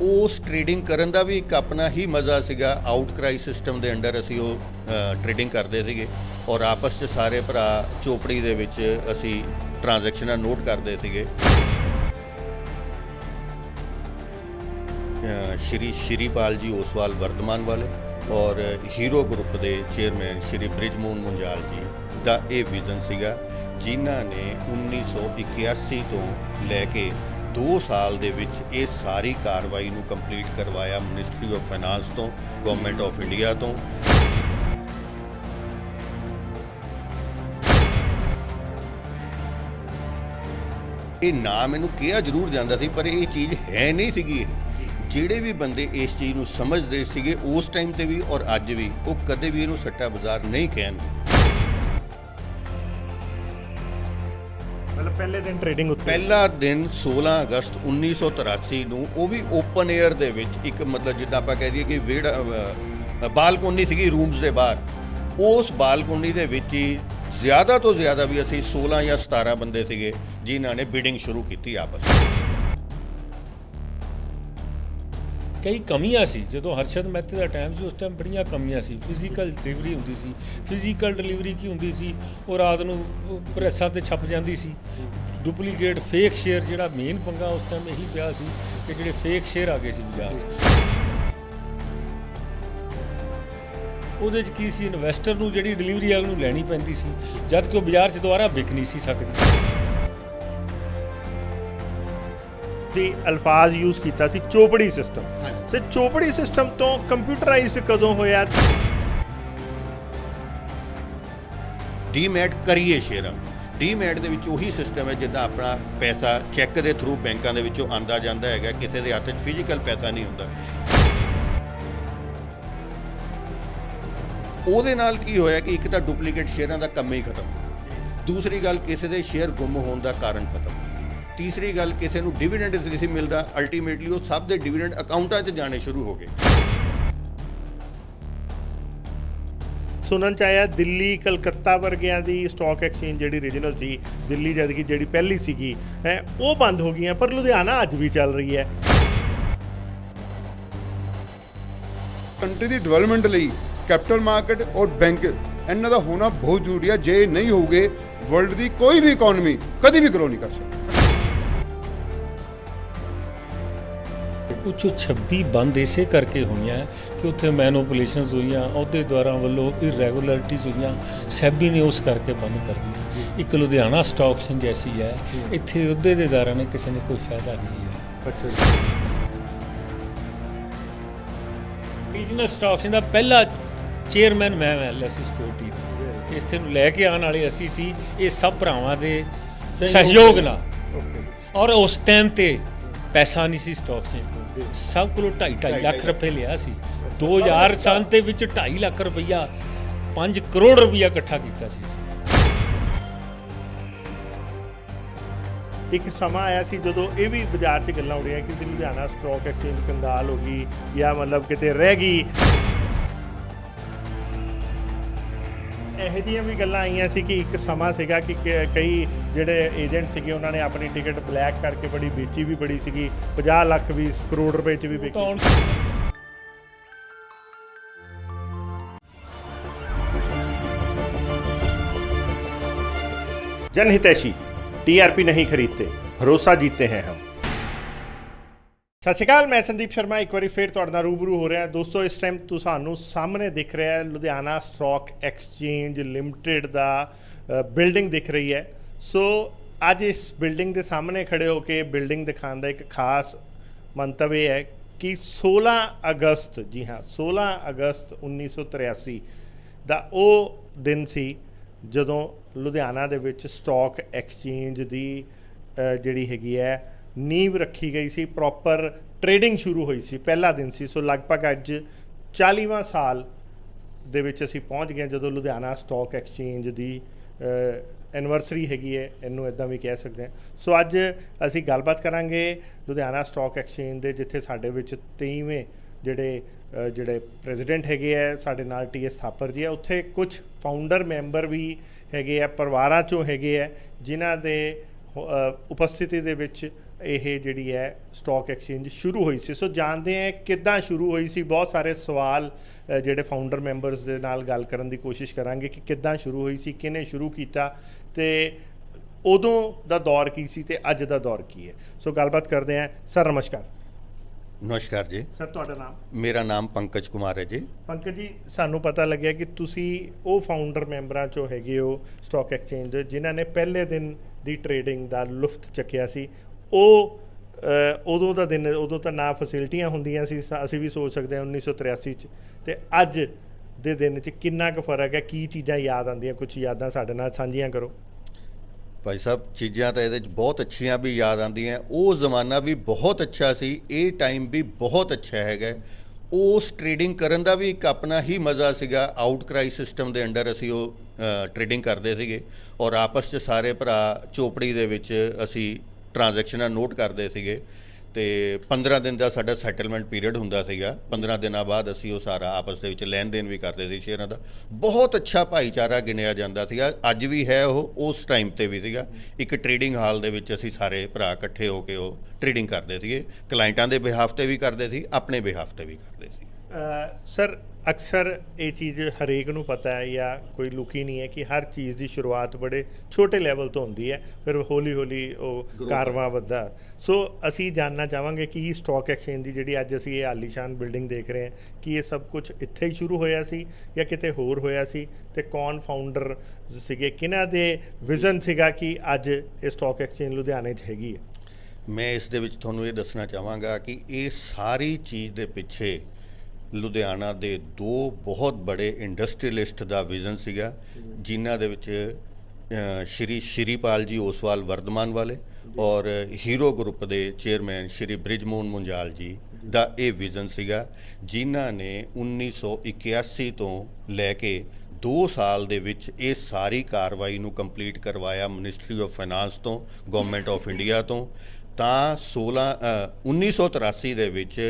उस ट्रेडिंग करन दा भी एक अपना ही मज़ा सीगा। आउटक्राई सिस्टम के अंडर असी ट्रेडिंग करते सीगे और आपस च सारे भरा चोपड़ी दे विच असी ट्रांजैक्शनां नोट करते सीगे। श्री श्रीपाल जी ओसवाल वर्धमान वाले और हीरो ग्रुप के चेयरमैन श्री ब्रिजमोहन मुंजाल जी का यह विजन सीगा, जिन्हां ने 1981 तो लैके 2 साल दे विच ये सारी कार्रवाई नूं कंप्लीट करवाया मिनिस्ट्री ऑफ फाइनांस तो, गवर्नमेंट ऑफ इंडिया तो। ये ना मैनूं कहा जरूर जाता सी, पर ये चीज़ है नहीं सीगी। ਜਿਹੜੇ भी बंदे इस चीज़ ਨੂੰ समझते ਸੀਗੇ उस टाइम ਤੇ भी और ਅੱਜ भी, वो कदे भी ਇਹਨੂੰ सट्टा बाजार नहीं कहणगे। मतलब पहले दिन ट्रेडिंग उत्ते पहला दिन 16 अगस्त 1983 ਨੂੰ ਉਹ ਵੀ ਓਪਨ 에ਅਰ ਦੇ ਵਿੱਚ ਇੱਕ ਮਤਲਬ ਜਿੱਦਾਂ ਆਪਾਂ ਕਹਿ ਦਈਏ ਕਿ ਵਿਹੜਾ ਬਾਲਕੋਨੀ ਸੀਗੀ ਰੂਮਸ ਦੇ ਬਾਹਰ, ਉਸ ਬਾਲਕੋਨੀ ਦੇ ਵਿੱਚ ਹੀ ਜ਼ਿਆਦਾ ਤੋਂ ਜ਼ਿਆਦਾ ਵੀ ਅਸੀਂ 16 ਜਾਂ 17 ਬੰਦੇ ਸੀਗੇ ਜਿਨ੍ਹਾਂ ਨੇ ਬਿਡਿੰਗ ਸ਼ੁਰੂ ਕੀਤੀ ਆਪਸ ਵਿੱਚ। कई कमियां सी जो हर्षद मेहते का टाइम से, उस टाइम बड़िया कमियां सी। फिजिकल डिलीवरी होंदी सी, फिजिकल डिलीवरी की होंदी सी और रात नूं प्रैसां ते छप जांदी सी। डुप्लीकेट फेक शेयर जिहड़ा मेन पंगा उस टाइम यही पिया सी कि जिहड़े फेक शेयर आ गए सी बाजार 'ਚ। ਉਹਦੇ 'ਚ ਕੀ ਸੀ, ਇਨਵੈਸਟਰ ਨੂੰ ਜਿਹੜੀ ਡਿਲੀਵਰੀ ਆ ਉਹਨੂੰ ਲੈਣੀ ਪੈਂਦੀ ਸੀ, ਜਦ ਕਿ ਉਹ ਬਾਜ਼ਾਰ 'ਚ ਦੁਬਾਰਾ ਵਿਕ ਨਹੀਂ ਸੀ ਸਕਦੀ। ਦੀ ਅਲਫਾਜ਼ ਯੂਜ਼ ਕੀਤਾ ਸੀ ਚੋਪੜੀ ਸਿਸਟਮ, ਤੇ ਚੋਪੜੀ ਸਿਸਟਮ ਤੋਂ ਕੰਪਿਊਟਰਾਈਜ਼ਡ ਕਦੋਂ ਹੋਇਆ? ਡੀਮੈਟ ਕਰੀਏ ਸ਼ੇਅਰਾਂ। ਡੀਮੈਟ ਦੇ ਵਿੱਚ ਉਹੀ ਸਿਸਟਮ ਹੈ ਜਿੱਦਾਂ ਆਪਣਾ ਪੈਸਾ ਚੈੱਕ ਦੇ ਥਰੂ ਬੈਂਕਾਂ ਦੇ ਵਿੱਚੋਂ ਆਉਂਦਾ ਜਾਂਦਾ ਹੈਗਾ, ਕਿਸੇ ਦੇ ਹੱਥ 'ਚ ਫਿਜ਼ੀਕਲ ਪੈਸਾ ਨਹੀਂ ਹੁੰਦਾ। ਉਹਦੇ ਨਾਲ ਕੀ ਹੋਇਆ ਕਿ ਇੱਕ ਤਾਂ ਡੁਪਲੀਕੇਟ ਸ਼ੇਅਰਾਂ ਦਾ ਕੰਮ ਹੀ ਖਤਮ, ਦੂਸਰੀ ਗੱਲ ਕਿਸੇ ਦੇ ਸ਼ੇਅਰ ਗੁੰਮ ਹੋਣ ਦਾ ਕਾਰਨ ਖਤਮ, तीसरी गल किसी को डिविडेंड नहीं सी मिलता। अल्टीमेटली वो सब के डिविडेंड अकाउंटां 'ਚ जाने शुरू हो गए। सुनन च आया दिल्ली कलकत्ता वर्गियां दी स्टॉक एक्सचेंज जिहड़ी रीजनल सी दिल्ली जदकि जिहड़ी पहली सीगी है वो बंद हो गई, पर लुधियाना अज भी चल रही है। कंट्री की डिवेलपमेंट लई कैपिटल मार्केट और बैंक इन्हां दा होना बहुत जरूरी है। जे नहीं होगे वर्ल्ड की कोई भी इकोनॉमी कभी भी ग्रो नहीं कर सकती। कुछ 26 बंद इसे करके हुई हैं कि उत्थे मैनोपुलेशनस हुई, अहुदेदारां वल्लों इरैगुलरिटीज़ हुई, सैबी ने उस करके बंद कर दिया। एक लुधियाना स्टॉक एक्सचेंज ऐसी है, इत्थे अहुदेदारां ने किसी ने कोई फायदा नहीं है। अच्छा, रीजनल स्टॉक एक्सचेंज का पहला चेयरमैन मैं LSE सिक्योरिटी का, इस ਨੂੰ ਲੈ ਕੇ ਆਉਣ ਵਾਲੇ ਅਸੀਂ ਸੀ। ਇਹ ਸਭ ਭਰਾਵਾਂ ਦੇ ਸਹਿਯੋਗ ਨਾਲ, ਔਰ ਉਸ ਟਾਈਮ ਤੇ ਪੈਸਾ ਨਹੀਂ ਸੀ ਸਟਾਕ ਐਕਸਚੇਂਜ ਕੋਲ, ਸਭ ਕੋਲੋਂ 2.5 ਲੱਖ ਰੁਪਏ ਲਿਆ ਸੀ। 2000 ਸਾਲ ਦੇ ਵਿੱਚ 2.5 ਲੱਖ ਰੁਪਈਆ 5 ਕਰੋੜ ਰੁਪਈਆ ਇਕੱਠਾ ਕੀਤਾ ਸੀ ਅਸੀਂ। ਇੱਕ ਸਮਾਂ ਆਇਆ ਸੀ ਜਦੋਂ ਇਹ ਵੀ ਬਾਜ਼ਾਰ 'ਚ ਗੱਲਾਂ ਉੱਡੀਆਂ ਕਿ ਲੁਧਿਆਣਾ ਸਟਾਕ ਐਕਸਚੇਂਜ ਕੰਗਾਲ ਹੋ ਗਈ ਜਾਂ ਮਤਲਬ ਕਿਤੇ ਰਹਿ ਗਈ। ਇਹੋ ਜਿਹੀਆਂ ਵੀ ਗੱਲਾਂ ਆਈਆਂ ਸੀ ਕਿ ਇੱਕ ਸਮਾਂ ਸੀਗਾ ਕਿ ਕਈ ਜਿਹੜੇ ਏਜੰਟ ਸੀਗੇ ਉਹਨਾਂ ਨੇ ਆਪਣੀ ਟਿਕਟ ਬਲੈਕ ਕਰਕੇ ਬੜੀ ਵੇਚੀ ਵੀ ਬੜੀ ਸੀਗੀ, 50 ਲੱਖ 20 ਕਰੋੜ ਰੁਪਏ 'ਚ ਵੀ ਵੇਚੀ। जनहितैषी टीआरपी नहीं खरीदते, भरोसा जीतते हैं हम। सत श्री अकाल, मैं संदीप शर्मा एक बार फिर तुहाडे नाल रूबरू हो रहा। दोस्तों इस टाइम तुसानू सामने दिख रहा है लुधियाना स्टॉक एक्सचेंज लिमिटेड दा बिल्डिंग दिख रही है। सो अज इस बिल्डिंग के सामने खड़े होकर बिल्डिंग दिखाने का एक खास मंतव्य है कि 16 अगस्त, जी हाँ 16 अगस्त 1983 ਦਾ ਉਹ ਦਿਨ ਸੀ ਜਦੋਂ ਲੁਧਿਆਣਾ ਦੇ ਵਿੱਚ ਸਟਾਕ ਐਕਸਚੇਂਜ ਦੀ ਜਿਹੜੀ ਹੈਗੀ ਹੈ ਨੀਂਵ ਰੱਖੀ ਗਈ ਸੀ, ਪ੍ਰੋਪਰ ਟ੍ਰੇਡਿੰਗ ਸ਼ੁਰੂ ਹੋਈ ਸੀ, ਪਹਿਲਾ ਦਿਨ ਸੀ। ਸੋ ਲਗਭਗ ਅੱਜ 40ਵਾਂ ਸਾਲ ਦੇ ਵਿੱਚ ਅਸੀਂ ਪਹੁੰਚ ਗਏ ਜਦੋਂ ਲੁਧਿਆਣਾ ਸਟਾਕ ਐਕਸਚੇਂਜ ਦੀ ਐਨਵਰਸਰੀ ਹੈਗੀ ਹੈ, ਇਹਨੂੰ ਇੱਦਾਂ ਵੀ ਕਹਿ ਸਕਦੇ ਹਾਂ। ਸੋ ਅੱਜ ਅਸੀਂ ਗੱਲਬਾਤ ਕਰਾਂਗੇ ਲੁਧਿਆਣਾ ਸਟਾਕ ਐਕਸਚੇਂਜ ਦੇ, ਜਿੱਥੇ ਸਾਡੇ ਵਿੱਚ 23ਵੇਂ ਜਿਹੜੇ ਪ੍ਰੈਜ਼ੀਡੈਂਟ ਹੈਗੇ ਹੈ ਸਾਡੇ ਨਾਲ TS ਥਾਪਰ ਜੀ ਹੈ, ਉੱਥੇ ਕੁਝ ਫਾਊਂਡਰ ਮੈਂਬਰ ਵੀ ਹੈਗੇ ਆ, ਪਰਿਵਾਰਾਂ 'ਚੋਂ ਹੈਗੇ ਆ, ਜਿਨ੍ਹਾਂ ਦੇ ਉਪਸਥਿਤੀ ਦੇ ਵਿੱਚ ਇਹ ਜਿਹੜੀ ਹੈ ਸਟਾਕ ਐਕਸਚੇਂਜ ਸ਼ੁਰੂ ਹੋਈ ਸੀ। ਸੋ ਜਾਣਦੇ ਹਾਂ ਕਿੱਦਾਂ ਸ਼ੁਰੂ ਹੋਈ ਸੀ। ਬਹੁਤ ਸਾਰੇ ਸਵਾਲ ਜਿਹੜੇ ਫਾਊਂਡਰ ਮੈਂਬਰਸ ਦੇ ਨਾਲ ਗੱਲ ਕਰਨ ਦੀ ਕੋਸ਼ਿਸ਼ ਕਰਾਂਗੇ ਕਿ ਕਿੱਦਾਂ ਸ਼ੁਰੂ ਹੋਈ ਸੀ, ਕਿਹਨੇ ਸ਼ੁਰੂ ਕੀਤਾ ਤੇ ਉਦੋਂ ਦਾ ਦੌਰ ਕੀ ਸੀ ਤੇ ਅੱਜ ਦਾ ਦੌਰ ਕੀ ਹੈ। ਸੋ ਗੱਲਬਾਤ ਕਰਦੇ ਹਾਂ। ਸਰ ਨਮਸਕਾਰ। ਨਮਸਕਾਰ ਜੀ। ਸਰ ਤੁਹਾਡਾ ਨਾਮ? ਮੇਰਾ ਨਾਮ ਪੰਕਜ ਕੁਮਾਰ ਹੈ ਜੀ। ਪੰਕਜ ਜੀ, ਸਾਨੂੰ ਪਤਾ ਲੱਗਿਆ ਕਿ ਤੁਸੀਂ ਉਹ ਫਾਊਂਡਰ ਮੈਂਬਰਾਂ 'ਚੋਂ ਹੈਗੇ ਹੋ ਸਟਾਕ ਐਕਸਚੇਂਜ ਦੇ ਜਿਨ੍ਹਾਂ ਨੇ ਪਹਿਲੇ ਦਿਨ ਦੀ ਟ੍ਰੇਡਿੰਗ ਦਾ ਲੁਫਤ ਚੱਕਿਆ ਸੀ। ਉਹ ਉਦੋਂ ਦਾ ਦਿਨ, ਉਦੋਂ ਤਾਂ ਨਾ ਫੈਸਿਲਿਟੀਆਂ ਹੁੰਦੀਆਂ ਸੀ, ਅਸੀਂ ਵੀ ਸੋਚ ਸਕਦੇ ਹਾਂ 1983 'ਚ, ਅਤੇ ਅੱਜ ਦੇ ਦਿਨ 'ਚ ਕਿੰਨਾ ਕੁ ਫਰਕ ਹੈ, ਕੀ ਚੀਜ਼ਾਂ ਯਾਦ ਆਉਂਦੀਆਂ, ਕੁਛ ਯਾਦਾਂ ਸਾਡੇ ਨਾਲ ਸਾਂਝੀਆਂ ਕਰੋ। ਭਾਈ ਸਾਹਿਬ, ਚੀਜ਼ਾਂ ਤਾਂ ਇਹਦੇ 'ਚ ਬਹੁਤ ਅੱਛੀਆਂ ਵੀ ਯਾਦ ਆਉਂਦੀਆਂ। ਉਹ ਜ਼ਮਾਨਾ ਵੀ ਬਹੁਤ ਅੱਛਾ ਸੀ, ਇਹ ਟਾਈਮ ਵੀ ਬਹੁਤ ਅੱਛਾ ਹੈਗਾ। ਉਸ ਟ੍ਰੇਡਿੰਗ ਕਰਨ ਦਾ ਵੀ ਇੱਕ ਆਪਣਾ ਹੀ ਮਜ਼ਾ ਸੀਗਾ। ਆਊਟਕ੍ਰਾਈ ਸਿਸਟਮ ਦੇ ਅੰਡਰ ਅਸੀਂ ਉਹ ਟ੍ਰੇਡਿੰਗ ਕਰਦੇ ਸੀਗੇ ਔਰ ਆਪਸ 'ਚ ਸਾਰੇ ਭਰਾ ਚੋਪੜੀ ਦੇ ਵਿੱਚ ਅਸੀਂ ਟ੍ਰਾਂਜੈਕਸ਼ਨਾਂ ਨੋਟ ਕਰਦੇ ਸੀਗੇ ਅਤੇ 15 ਦਿਨ ਦਾ ਸਾਡਾ ਸੈਟਲਮੈਂਟ ਪੀਰੀਅਡ ਹੁੰਦਾ ਸੀਗਾ। 15 ਦਿਨਾਂ ਬਾਅਦ ਅਸੀਂ ਉਹ ਸਾਰਾ ਆਪਸ ਦੇ ਵਿੱਚ ਲੈਣ ਦੇਣ ਵੀ ਕਰਦੇ ਸੀ ਸ਼ੇਅਰਾਂ ਦਾ। ਬਹੁਤ ਅੱਛਾ ਭਾਈਚਾਰਾ ਗਿਣਿਆ ਜਾਂਦਾ ਸੀਗਾ। ਅੱਜ ਵੀ ਹੈ, ਉਹ ਉਸ ਟਾਈਮ 'ਤੇ ਵੀ ਸੀਗਾ। ਇੱਕ ਟ੍ਰੇਡਿੰਗ ਹਾਲ ਦੇ ਵਿੱਚ ਅਸੀਂ ਸਾਰੇ ਭਰਾ ਇਕੱਠੇ ਹੋ ਕੇ ਉਹ ਟ੍ਰੇਡਿੰਗ ਕਰਦੇ ਸੀਗੇ। ਕਲਾਇੰਟਾਂ ਦੇ ਬਿਹਾਫ 'ਤੇ ਵੀ ਕਰਦੇ ਸੀ, ਆਪਣੇ ਬਿਹਾਫ 'ਤੇ ਵੀ ਕਰਦੇ ਸੀ। ਸਰ ਅਕਸਰ ਇਹ ਚੀਜ਼ ਹਰੇਕ ਨੂੰ ਪਤਾ ਹੈ ਜਾਂ ਕੋਈ ਲੁਕੀ ਨਹੀਂ ਹੈ ਕਿ ਹਰ ਚੀਜ਼ ਦੀ ਸ਼ੁਰੂਆਤ ਬੜੇ ਛੋਟੇ ਲੈਵਲ ਤੋਂ ਹੁੰਦੀ ਹੈ, ਫਿਰ ਹੌਲੀ ਹੌਲੀ ਉਹ ਕਾਰਵਾਂ ਵੱਧਦਾ। ਸੋ ਅਸੀਂ ਜਾਣਨਾ ਚਾਹਾਂਗੇ ਕਿ ਸਟਾਕ ਐਕਸਚੇਂਜ ਦੀ ਜਿਹੜੀ ਅੱਜ ਅਸੀਂ ਇਹ ਆਲੀਸ਼ਾਨ ਬਿਲਡਿੰਗ ਦੇਖ ਰਹੇ ਹਾਂ, ਕਿ ਇਹ ਸਭ ਕੁਝ ਇੱਥੇ ਹੀ ਸ਼ੁਰੂ ਹੋਇਆ ਸੀ ਜਾਂ ਕਿਤੇ ਹੋਰ ਹੋਇਆ ਸੀ, ਅਤੇ ਕੌਣ ਫਾਊਂਡਰ ਸੀਗੇ, ਕਿਹਨਾਂ ਦੇ ਵਿਜ਼ਨ ਸੀਗਾ ਕਿ ਅੱਜ ਇਹ ਸਟਾਕ ਐਕਸਚੇਂਜ ਲੁਧਿਆਣੇ 'ਚ ਹੈਗੀ ਹੈ। ਮੈਂ ਇਸ ਦੇ ਵਿੱਚ ਤੁਹਾਨੂੰ ਇਹ ਦੱਸਣਾ ਚਾਹਾਂਗਾ ਕਿ ਇਹ ਸਾਰੀ ਚੀਜ਼ ਦੇ ਪਿੱਛੇ ਲੁਧਿਆਣਾ ਦੇ ਦੋ ਬਹੁਤ ਬੜੇ ਇੰਡਸਟਰੀਅਲਿਸਟ ਦਾ ਵਿਜ਼ਨ ਸੀਗਾ, ਜਿਨ੍ਹਾਂ ਦੇ ਵਿੱਚ ਸ਼੍ਰੀਪਾਲ ਜੀ ਓਸਵਾਲ ਵਰਧਮਾਨ ਵਾਲੇ ਔਰ ਹੀਰੋ ਗਰੁੱਪ ਦੇ ਚੇਅਰਮੈਨ ਸ਼੍ਰੀ ਬ੍ਰਿਜਮੋਹਨ ਮੁੰਜਾਲ ਜੀ ਦਾ ਇਹ ਵਿਜ਼ਨ ਸੀਗਾ, ਜਿਨ੍ਹਾਂ ਨੇ 1981 ਤੋਂ ਲੈ ਕੇ 2 ਸਾਲ ਦੇ ਵਿੱਚ ਇਹ ਸਾਰੀ ਕਾਰਵਾਈ ਨੂੰ ਕੰਪਲੀਟ ਕਰਵਾਇਆ ਮਿਨਿਸਟਰੀ ਆਫ ਫਾਈਨਾਂਸ ਤੋਂ, ਗਵਰਨਮੈਂਟ ਆਫ ਇੰਡੀਆ ਤੋਂ। ਤਾਂ 1983 ਦੇ ਵਿੱਚ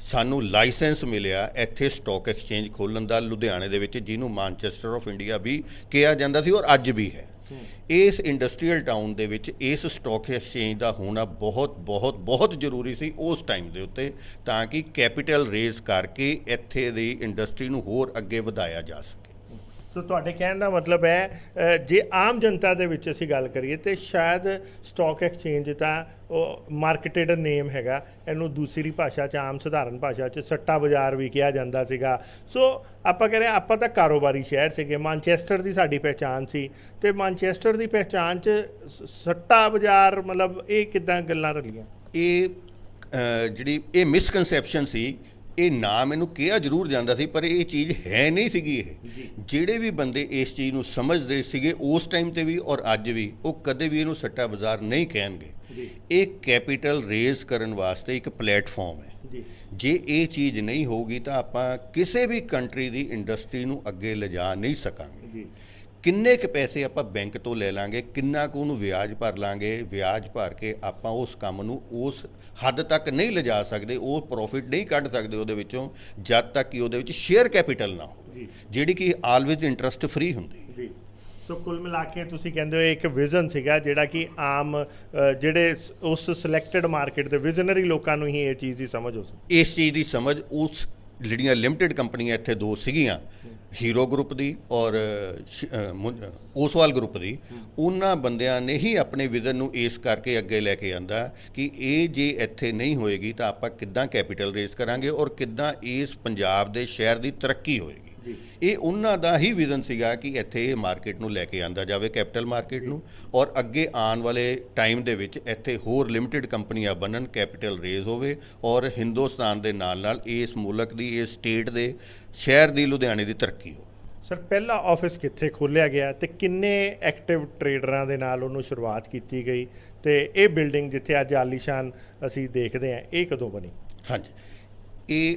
ਸਾਨੂੰ ਲਾਇਸੈਂਸ ਮਿਲਿਆ ਇੱਥੇ ਸਟਾਕ ਐਕਸਚੇਂਜ ਖੋਲ੍ਹਣ ਦਾ ਲੁਧਿਆਣੇ ਦੇ ਵਿੱਚ, ਜਿਹਨੂੰ ਮਾਨਚੈਸਟਰ ਆਫ ਇੰਡੀਆ ਵੀ ਕਿਹਾ ਜਾਂਦਾ ਸੀ ਔਰ ਅੱਜ ਵੀ ਹੈ। ਇਸ ਇੰਡਸਟਰੀਅਲ ਟਾਊਨ ਦੇ ਵਿੱਚ ਇਸ ਸਟਾਕ ਐਕਸਚੇਂਜ ਦਾ ਹੋਣਾ ਬਹੁਤ ਬਹੁਤ ਬਹੁਤ ਜ਼ਰੂਰੀ ਸੀ ਉਸ ਟਾਈਮ ਦੇ ਉੱਤੇ, ਤਾਂ ਕਿ ਕੈਪੀਟਲ ਰੇਜ਼ ਕਰਕੇ ਇੱਥੇ ਦੀ ਇੰਡਸਟਰੀ ਨੂੰ ਹੋਰ ਅੱਗੇ ਵਧਾਇਆ ਜਾ ਸਕੇ। ਸੋ ਤੁਹਾਡੇ ਕਹਿਣ ਦਾ ਮਤਲਬ ਹੈ ਜੇ ਆਮ ਜਨਤਾ ਦੇ ਵਿੱਚ ਅਸੀਂ ਗੱਲ ਕਰੀਏ ਤਾਂ ਸ਼ਾਇਦ ਸਟਾਕ ਐਕਸਚੇਂਜ ਤਾਂ ਉਹ ਮਾਰਕੀਟਡ ਨੇਮ ਹੈਗਾ, ਇਹਨੂੰ ਦੂਸਰੀ ਭਾਸ਼ਾ 'ਚ, ਆਮ ਸਧਾਰਨ ਭਾਸ਼ਾ 'ਚ ਸੱਟਾ ਬਾਜ਼ਾਰ ਵੀ ਕਿਹਾ ਜਾਂਦਾ ਸੀਗਾ। ਸੋ ਆਪਾਂ ਕਹਿੰਦੇ ਆਪਾਂ ਤਾਂ ਕਾਰੋਬਾਰੀ ਸ਼ਹਿਰ ਸੀਗੇ, ਮਾਨਚੈਸਟਰ ਦੀ ਸਾਡੀ ਪਹਿਚਾਣ ਸੀ, ਅਤੇ ਮਾਨਚੈਸਟਰ ਦੀ ਪਹਿਚਾਣ 'ਚ ਸੱਟਾ ਬਾਜ਼ਾਰ ਮਤਲਬ ਇਹ ਕਿੱਦਾਂ ਗੱਲਾਂ ਰਲੀਆਂ? ਇਹ ਜਿਹੜੀ ਇਹ ਮਿਸਕਨਸੈਪਸ਼ਨ ਸੀ, ਇਹ ਨਾਮ ਇਹਨੂੰ ਕਿਹਾ ਜ਼ਰੂਰ ਜਾਂਦਾ ਸੀ ਪਰ ਇਹ ਚੀਜ਼ ਹੈ ਨਹੀਂ ਸੀਗੀ। ਇਹ ਜਿਹੜੇ ਵੀ ਬੰਦੇ ਇਸ ਚੀਜ਼ ਨੂੰ ਸਮਝਦੇ ਸੀਗੇ ਉਸ ਟਾਈਮ 'ਤੇ ਵੀ ਔਰ ਅੱਜ ਵੀ, ਉਹ ਕਦੇ ਵੀ ਇਹਨੂੰ ਸੱਟਾ ਬਾਜ਼ਾਰ ਨਹੀਂ ਕਹਿਣਗੇ। ਇਹ ਕੈਪੀਟਲ ਰੇਜ਼ ਕਰਨ ਵਾਸਤੇ ਇੱਕ ਪਲੇਟਫਾਰਮ ਹੈ। ਜੇ ਇਹ ਚੀਜ਼ ਨਹੀਂ ਹੋਊਗੀ ਤਾਂ ਆਪਾਂ ਕਿਸੇ ਵੀ ਕੰਟਰੀ ਦੀ ਇੰਡਸਟਰੀ ਨੂੰ ਅੱਗੇ ਲਿਜਾ ਨਹੀਂ ਸਕਾਂਗੇ। ਕਿੰਨੇ ਕੁ ਪੈਸੇ ਆਪਾਂ ਬੈਂਕ ਤੋਂ ਲੈ ਲਾਂਗੇ, ਕਿੰਨਾ ਕੁ ਉਹਨੂੰ ਵਿਆਜ ਭਰ ਲਾਂਗੇ, ਵਿਆਜ ਭਰ ਕੇ ਆਪਾਂ ਉਸ ਕੰਮ ਨੂੰ ਉਸ ਹੱਦ ਤੱਕ ਨਹੀਂ ਲਿਜਾ ਸਕਦੇ, ਉਹ ਪ੍ਰੋਫਿਟ ਨਹੀਂ ਕੱਢ ਸਕਦੇ ਉਹਦੇ ਵਿੱਚੋਂ, ਜਦ ਤੱਕ ਕਿ ਉਹਦੇ ਵਿੱਚ ਸ਼ੇਅਰ ਕੈਪੀਟਲ ਨਾ ਹੋਵੇ, ਜਿਹੜੀ ਕਿ ਆਲਵੇਜ਼ ਇੰਟਰਸਟ ਫਰੀ ਹੁੰਦੀ। ਸੋ ਕੁੱਲ ਮਿਲਾ ਕੇ ਤੁਸੀਂ ਕਹਿੰਦੇ ਹੋ ਇੱਕ ਵਿਜ਼ਨ ਸੀਗਾ ਜਿਹੜਾ ਕਿ ਆਮ ਜਿਹੜੇ ਉਸ ਸਿਲੈਕਟਡ ਮਾਰਕੀਟ ਦੇ ਵਿਜ਼ਨਰੀ ਲੋਕਾਂ ਨੂੰ ਹੀ ਇਹ ਚੀਜ਼ ਦੀ ਸਮਝ ਹੋ ਸਕਦੀ। ਇਸ ਚੀਜ਼ ਦੀ ਸਮਝ ਉਸ ਜਿਹੜੀਆਂ ਲਿਮਟਿਡ ਕੰਪਨੀਆਂ ਇੱਥੇ ਦੋ ਸੀਗੀਆਂ, ਹੀਰੋ ਗਰੁੱਪ ਦੀ ਔਰ ਓਸਵਾਲ ਗਰੁੱਪ ਦੀ, ਉਹਨਾਂ ਬੰਦਿਆਂ ਨੇ ਹੀ ਆਪਣੇ ਵਿਜ਼ਨ ਨੂੰ ਇਸ ਕਰਕੇ ਅੱਗੇ ਲੈ ਕੇ ਆਂਦਾ ਕਿ ਇਹ ਜੇ ਇੱਥੇ ਨਹੀਂ ਹੋਏਗੀ ਤਾਂ ਆਪਾਂ ਕਿੱਦਾਂ ਕੈਪੀਟਲ ਰੇਜ਼ ਕਰਾਂਗੇ ਔਰ ਕਿੱਦਾਂ ਇਸ ਪੰਜਾਬ ਦੇ ਸ਼ਹਿਰ ਦੀ ਤਰੱਕੀ ਹੋਏਗੀ। ਇਹ ਉਹਨਾਂ ਦਾ ਹੀ ਵਿਜ਼ਨ ਸੀਗਾ ਕਿ ਇੱਥੇ ਇਹ ਮਾਰਕੀਟ ਨੂੰ ਲੈ ਕੇ ਆਂਦਾ ਜਾਵੇ, ਕੈਪੀਟਲ ਮਾਰਕੀਟ ਨੂੰ, ਔਰ ਅੱਗੇ ਆਉਣ ਵਾਲੇ ਟਾਈਮ ਦੇ ਵਿੱਚ ਇੱਥੇ ਹੋਰ ਲਿਮਟਿਡ ਕੰਪਨੀਆਂ ਬਣਨ, ਕੈਪੀਟਲ ਰੇਜ਼ ਹੋਵੇ ਔਰ ਹਿੰਦੁਸਤਾਨ ਦੇ ਨਾਲ ਨਾਲ ਇਸ ਮੁਲਕ ਦੀ, ਇਸ ਸਟੇਟ ਦੇ, ਸ਼ਹਿਰ ਦੀ, ਲੁਧਿਆਣੇ ਦੀ ਤਰੱਕੀ ਹੋਵੇ। ਸਰ ਪਹਿਲਾ ਆਫਿਸ ਕਿੱਥੇ ਖੋਲ੍ਹਿਆ ਗਿਆ ਅਤੇ ਕਿੰਨੇ ਐਕਟਿਵ ਟਰੇਡਰਾਂ ਦੇ ਨਾਲ ਉਹਨੂੰ ਸ਼ੁਰੂਆਤ ਕੀਤੀ ਗਈ, ਅਤੇ ਇਹ ਬਿਲਡਿੰਗ ਜਿੱਥੇ ਅੱਜ ਆਲੀਸ਼ਾਨ ਅਸੀਂ ਦੇਖਦੇ ਹਾਂ ਇਹ ਕਦੋਂ ਬਣੀ? ਹਾਂਜੀ, ਇਹ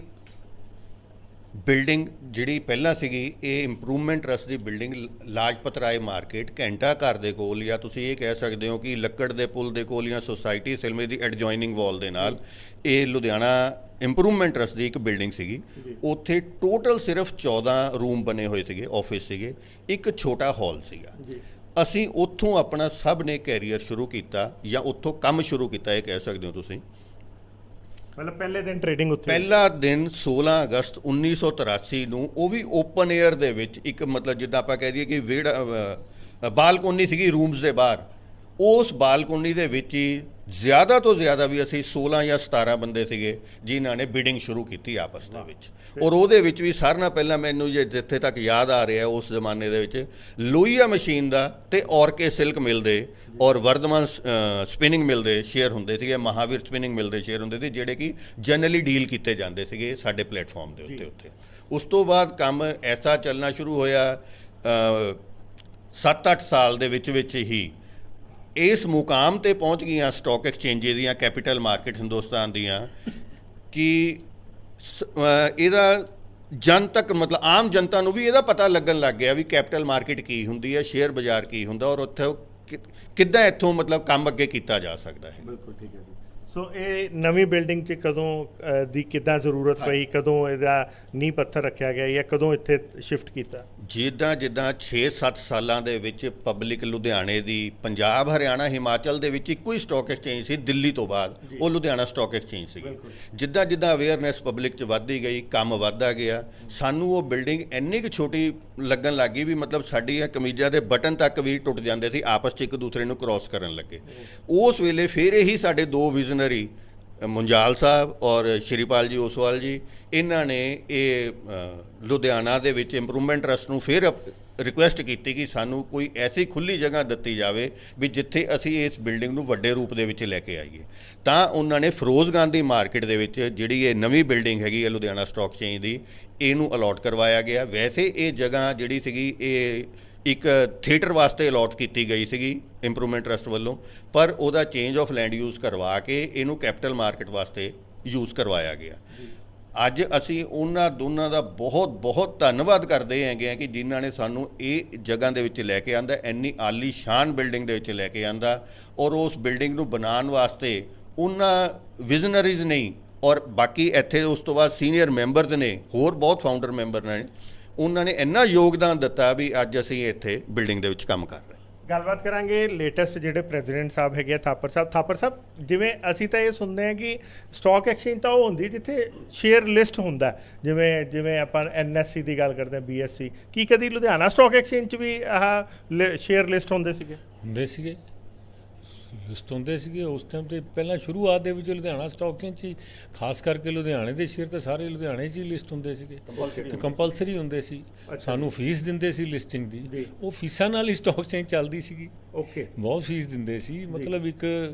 ਬਿਲਡਿੰਗ ਜਿਹੜੀ ਪਹਿਲਾਂ ਸੀਗੀ, ਇਹ ਇੰਪਰੂਵਮੈਂਟ ਟਰਸਟ ਦੀ ਬਿਲਡਿੰਗ ਲਾਜਪਤ ਰਾਏ ਮਾਰਕੀਟ ਘੰਟਾ ਘਰ ਦੇ ਕੋਲ, ਜਾਂ ਤੁਸੀਂ ਇਹ ਕਹਿ ਸਕਦੇ ਹੋ ਕਿ ਲੱਕੜ ਦੇ ਪੁਲ ਦੇ ਕੋਲ, ਜਾਂ ਸੁਸਾਇਟੀ ਸਿਲਮੇ ਦੀ ਐਡਜੋਇਨਿੰਗ ਵਾਲ ਦੇ ਨਾਲ, ਇਹ ਲੁਧਿਆਣਾ ਇੰਪਰੂਵਮੈਂਟ ਟਰਸਟ ਦੀ ਇੱਕ ਬਿਲਡਿੰਗ ਸੀਗੀ। ਉੱਥੇ ਟੋਟਲ ਸਿਰਫ 14 ਰੂਮ ਬਣੇ ਹੋਏ ਸੀਗੇ, ਆਫਿਸ ਸੀਗੇ, ਇੱਕ ਛੋਟਾ ਹਾਲ ਸੀਗਾ। ਅਸੀਂ ਉੱਥੋਂ ਆਪਣਾ ਸਭ ਨੇ ਕੈਰੀਅਰ ਸ਼ੁਰੂ ਕੀਤਾ ਜਾਂ ਉੱਥੋਂ ਕੰਮ ਸ਼ੁਰੂ ਕੀਤਾ, ਇਹ ਕਹਿ ਸਕਦੇ ਹੋ ਤੁਸੀਂ। ਮਤਲਬ ਪਹਿਲੇ ਦਿਨ ਟ੍ਰੇਡਿੰਗ ਉੱਥੇ ਪਹਿਲਾ ਦਿਨ 16 ਅਗਸਤ 1983 ਨੂੰ, ਉਹ ਵੀ ਓਪਨ 에ਅਰ ਦੇ ਵਿੱਚ, ਇੱਕ ਮਤਲਬ ਜਿੱਦਾਂ ਆਪਾਂ ਕਹਿ ਦਈਏ ਕਿ ਵਿਹੜਾ ਬਾਲਕੋਨੀ ਸੀਗੀ ਰੂਮਸ ਦੇ ਬਾਹਰ, ਉਸ ਬਾਲਕੋਨੀ ਦੇ ਵਿੱਚ ਹੀ ਜ਼ਿਆਦਾ ਤੋਂ ਜ਼ਿਆਦਾ ਵੀ ਅਸੀਂ 16 ਜਾਂ 17 ਬੰਦੇ ਸੀਗੇ ਜਿਨ੍ਹਾਂ ਨੇ ਬਿਡਿੰਗ ਸ਼ੁਰੂ ਕੀਤੀ ਆਪਸ ਦੇ ਵਿੱਚ। ਔਰ ਉਹਦੇ ਵਿੱਚ ਵੀ ਸਾਰਿਆਂ ਨਾਲੋਂ ਪਹਿਲਾਂ ਮੈਨੂੰ ਜਿੱਥੇ ਤੱਕ ਯਾਦ ਆ ਰਿਹਾ ਉਸ ਜ਼ਮਾਨੇ ਦੇ ਵਿੱਚ ਲੋਹੀਆ ਮਸ਼ੀਨ ਦਾ ਤੇ ਔਰਕੇ ਸਿਲਕ ਮਿਲ ਦੇ ਔਰ ਵਰਧਮਾਨ ਸਪਿਨਿੰਗ ਮਿਲ ਦੇ ਸ਼ੇਅਰ ਹੁੰਦੇ ਸੀਗੇ, ਮਹਾਵੀਰ ਸਪਿਨਿੰਗ ਮਿਲ ਦੇ ਸ਼ੇਅਰ ਹੁੰਦੇ ਸੀ, ਜਿਹੜੇ ਕਿ ਜਨਰਲੀ ਡੀਲ ਕੀਤੇ ਜਾਂਦੇ ਸੀਗੇ ਸਾਡੇ ਪਲੇਟਫਾਰਮ ਦੇ ਉੱਤੇ। ਉਸ ਤੋਂ ਬਾਅਦ ਕੰਮ ਐਸਾ ਚੱਲਣਾ ਸ਼ੁਰੂ ਹੋਇਆ 7-8 ਸਾਲ ਦੇ ਵਿੱਚ ਹੀ ਇਸ ਮੁਕਾਮ ਤੇ ਪਹੁੰਚ ਗਈਆਂ ਸਟਾਕ ਐਕਸਚੇਂਜੇ ਦੀਆਂ, ਕੈਪੀਟਲ ਮਾਰਕੀਟ ਹਿੰਦੁਸਤਾਨ ਦੀਆਂ, ਕਿ ਇਹਦਾ ਜਨ ਤੱਕ ਮਤਲਬ ਆਮ ਜਨਤਾ ਨੂੰ ਵੀ ਇਹਦਾ ਪਤਾ ਲੱਗਣ ਲੱਗ ਗਿਆ ਵੀ ਕੈਪੀਟਲ ਮਾਰਕੀਟ ਕੀ ਹੁੰਦੀ ਹੈ, ਸ਼ੇਅਰ ਬਾਜ਼ਾਰ ਕੀ ਹੁੰਦਾ, ਔਰ ਉੱਥੇ ਕਿੱਦਾਂ ਇੱਥੋਂ ਮਤਲਬ ਕੰਮ ਅੱਗੇ ਕੀਤਾ ਜਾ ਸਕਦਾ ਹੈ। ਬਿਲਕੁਲ ਠੀਕ ਹੈ ਜੀ। ਸੋ ਇਹ ਨਵੀਂ ਬਿਲਡਿੰਗ 'ਚ ਕਦੋਂ ਦੀ ਕਿੱਦਾਂ ਜ਼ਰੂਰਤ ਪਈ, ਕਦੋਂ ਇਹਦਾ ਨੀਂਹ ਪੱਥਰ ਰੱਖਿਆ ਗਿਆ ਜਾਂ ਕਦੋਂ ਇੱਥੇ ਸ਼ਿਫਟ ਕੀਤਾ? ਜਿੱਦਾਂ 6-7 ਸਾਲਾਂ ਦੇ ਵਿੱਚ ਪਬਲਿਕ ਲੁਧਿਆਣੇ ਦੀ, ਪੰਜਾਬ ਹਰਿਆਣਾ ਹਿਮਾਚਲ ਦੇ ਵਿੱਚ ਇੱਕੋ ਹੀ ਸਟਾਕ ਐਕਸਚੇਂਜ ਸੀ ਦਿੱਲੀ ਤੋਂ ਬਾਅਦ, ਉਹ ਲੁਧਿਆਣਾ ਸਟਾਕ ਐਕਸਚੇਂਜ ਸੀਗੀ। ਜਿੱਦਾਂ ਅਵੇਅਰਨੈਸ ਪਬਲਿਕ 'ਚ ਵੱਧਦੀ ਗਈ, ਕੰਮ ਵੱਧਦਾ ਗਿਆ, ਸਾਨੂੰ ਉਹ ਬਿਲਡਿੰਗ ਇੰਨੀ ਕੁ ਛੋਟੀ ਲੱਗਣ ਲੱਗ ਗਈ ਵੀ ਮਤਲਬ ਸਾਡੀਆਂ ਕਮੀਜ਼ਾਂ ਦੇ ਬਟਨ ਤੱਕ ਵੀ ਟੁੱਟ ਜਾਂਦੇ ਸੀ ਆਪਸ 'ਚ ਇੱਕ ਦੂਸਰੇ ਨੂੰ ਕ੍ਰਾਸ ਕਰਨ ਲੱਗੇ। ਉਸ ਵੇਲੇ ਫਿਰ ਇਹੀ ਸਾਡੇ ਦੋ ਵਿਜ਼ਨਰੀ ਮੁੰਜਾਲ ਸਾਹਿਬ ਔਰ ਸ਼੍ਰੀਪਾਲ ਜੀ ਓਸਵਾਲ ਜੀ, ਇਹਨਾਂ ਨੇ ਇਹ ਲੁਧਿਆਣਾ ਦੇ ਵਿੱਚ ਇੰਪਰੂਵਮੈਂਟ ਟਰਸਟ ਨੂੰ ਫਿਰ ਰਿਕੁਐਸਟ ਕੀਤੀ ਕਿ ਸਾਨੂੰ ਕੋਈ ਐਸੀ ਖੁੱਲ੍ਹੀ ਜਗ੍ਹਾ ਦਿੱਤੀ ਜਾਵੇ ਵੀ ਜਿੱਥੇ ਅਸੀਂ ਇਸ ਬਿਲਡਿੰਗ ਨੂੰ ਵੱਡੇ ਰੂਪ ਦੇ ਵਿੱਚ ਲੈ ਕੇ ਆਈਏ। ਤਾਂ ਉਹਨਾਂ ਨੇ ਫਿਰੋਜ਼ ਗਾਂਧੀ ਮਾਰਕੀਟ ਦੇ ਵਿੱਚ ਜਿਹੜੀ ਇਹ ਨਵੀਂ ਬਿਲਡਿੰਗ ਹੈਗੀ ਹੈ ਲੁਧਿਆਣਾ ਸਟਾਕ ਐਕਸਚੇਂਜ ਦੀ, ਇਹਨੂੰ ਅਲਾਟ ਕਰਵਾਇਆ ਗਿਆ। ਵੈਸੇ ਇਹ ਜਗ੍ਹਾ ਜਿਹੜੀ ਸੀਗੀ ਇਹ ਇੱਕ ਥੀਏਟਰ ਵਾਸਤੇ ਅਲਾਟ ਕੀਤੀ ਗਈ ਸੀਗੀ ਇੰਪਰੂਵਮੈਂਟ ਟਰਸਟ ਵੱਲੋਂ, ਪਰ ਉਹਦਾ ਚੇਂਜ ਆਫ ਲੈਂਡ ਯੂਜ਼ ਕਰਵਾ ਕੇ ਇਹਨੂੰ ਕੈਪੀਟਲ ਮਾਰਕੀਟ ਵਾਸਤੇ ਯੂਜ਼ ਕਰਵਾਇਆ ਗਿਆ। ਅੱਜ ਅਸੀਂ ਉਹਨਾਂ ਦੋਨਾਂ ਦਾ ਬਹੁਤ ਧੰਨਵਾਦ ਕਰਦੇ ਹੈਗੇ ਕਿ ਜਿਨ੍ਹਾਂ ਨੇ ਸਾਨੂੰ ਇਹ ਜਗ੍ਹਾ ਦੇ ਵਿੱਚ ਲੈ ਕੇ ਆਂਦਾ, ਇੰਨੀ ਆਲੀ ਸ਼ਾਨ ਬਿਲਡਿੰਗ ਦੇ ਵਿੱਚ ਲੈ ਕੇ ਆਂਦਾ, ਔਰ ਉਸ ਬਿਲਡਿੰਗ ਨੂੰ ਬਣਾਉਣ ਵਾਸਤੇ ਉਹਨਾਂ ਵਿਜ਼ਨਰੀਜ਼ ਨਹੀਂ, ਔਰ ਬਾਕੀ ਇੱਥੇ ਉਸ ਤੋਂ ਬਾਅਦ ਸੀਨੀਅਰ ਮੈਂਬਰਸ ਨੇ, ਹੋਰ ਬਹੁਤ ਫਾਊਂਡਰ ਮੈਂਬਰ ਨੇ, ਉਹਨਾਂ ਨੇ ਇੰਨਾ ਯੋਗਦਾਨ ਦਿੱਤਾ ਵੀ ਅੱਜ ਅਸੀਂ ਇੱਥੇ ਬਿਲਡਿੰਗ ਦੇ ਵਿੱਚ ਕੰਮ ਕਰ ਰਹੇ ਹਾਂ। ਗੱਲਬਾਤ ਕਰਾਂਗੇ ਲੇਟੈਸਟ ਜਿਹੜੇ ਪ੍ਰੈਜ਼ੀਡੈਂਟ ਸਾਹਿਬ ਹੈਗੇ ਥਾਪਰ ਸਾਹਿਬ, ਜਿਵੇਂ ਅਸੀਂ ਤਾਂ ਇਹ ਸੁਣਦੇ ਹਾਂ ਕਿ ਸਟਾਕ ਐਕਸਚੇਂਜ ਤਾਂ ਉਹ ਹੁੰਦੀ ਜਿੱਥੇ ਸ਼ੇਅਰ ਲਿਸਟ ਹੁੰਦਾ, ਜਿਵੇਂ ਆਪਾਂ NSE ਦੀ ਗੱਲ ਕਰਦੇ ਹਾਂ, BSE, ਕੀ ਕਦੀ ਲੁਧਿਆਣਾ ਸਟਾਕ ਐਕਸਚੇਂਜ 'ਚ ਵੀ ਆਹ ਸ਼ੇਅਰ ਲਿਸਟ ਹੁੰਦੇ ਸੀਗੇ? ਲਿਸਟ ਹੁੰਦੇ ਸੀਗੇ ਉਸ ਟਾਈਮ ਤੇ। ਪਹਿਲਾਂ ਸ਼ੁਰੂਆਤ ਦੇ ਵਿੱਚ ਲੁਧਿਆਣਾ ਸਟਾਕ ਐਕਸਚੇਂਜ 'ਚ ਖਾਸ ਕਰਕੇ ਲੁਧਿਆਣੇ ਦੇ ਸ਼ੇਅਰ ਤਾਂ ਸਾਰੇ ਲੁਧਿਆਣੇ 'ਚ ਹੀ ਲਿਸਟ ਹੁੰਦੇ ਸੀਗੇ ਤੇ ਕੰਪਲਸਰੀ ਹੁੰਦੇ ਸੀ। ਸਾਨੂੰ ਫੀਸ ਦਿੰਦੇ ਸੀ ਲਿਸਟਿੰਗ ਦੀ, ਉਹ ਫੀਸਾਂ ਨਾਲ ਹੀ ਸਟਾਕ ਐਕਸਚੇਂਜ ਚੱਲਦੀ ਸੀਗੀ। ਓਕੇ, ਬਹੁਤ ਫੀਸ ਦਿੰਦੇ ਸੀ, ਮਤਲਬ ਇੱਕ।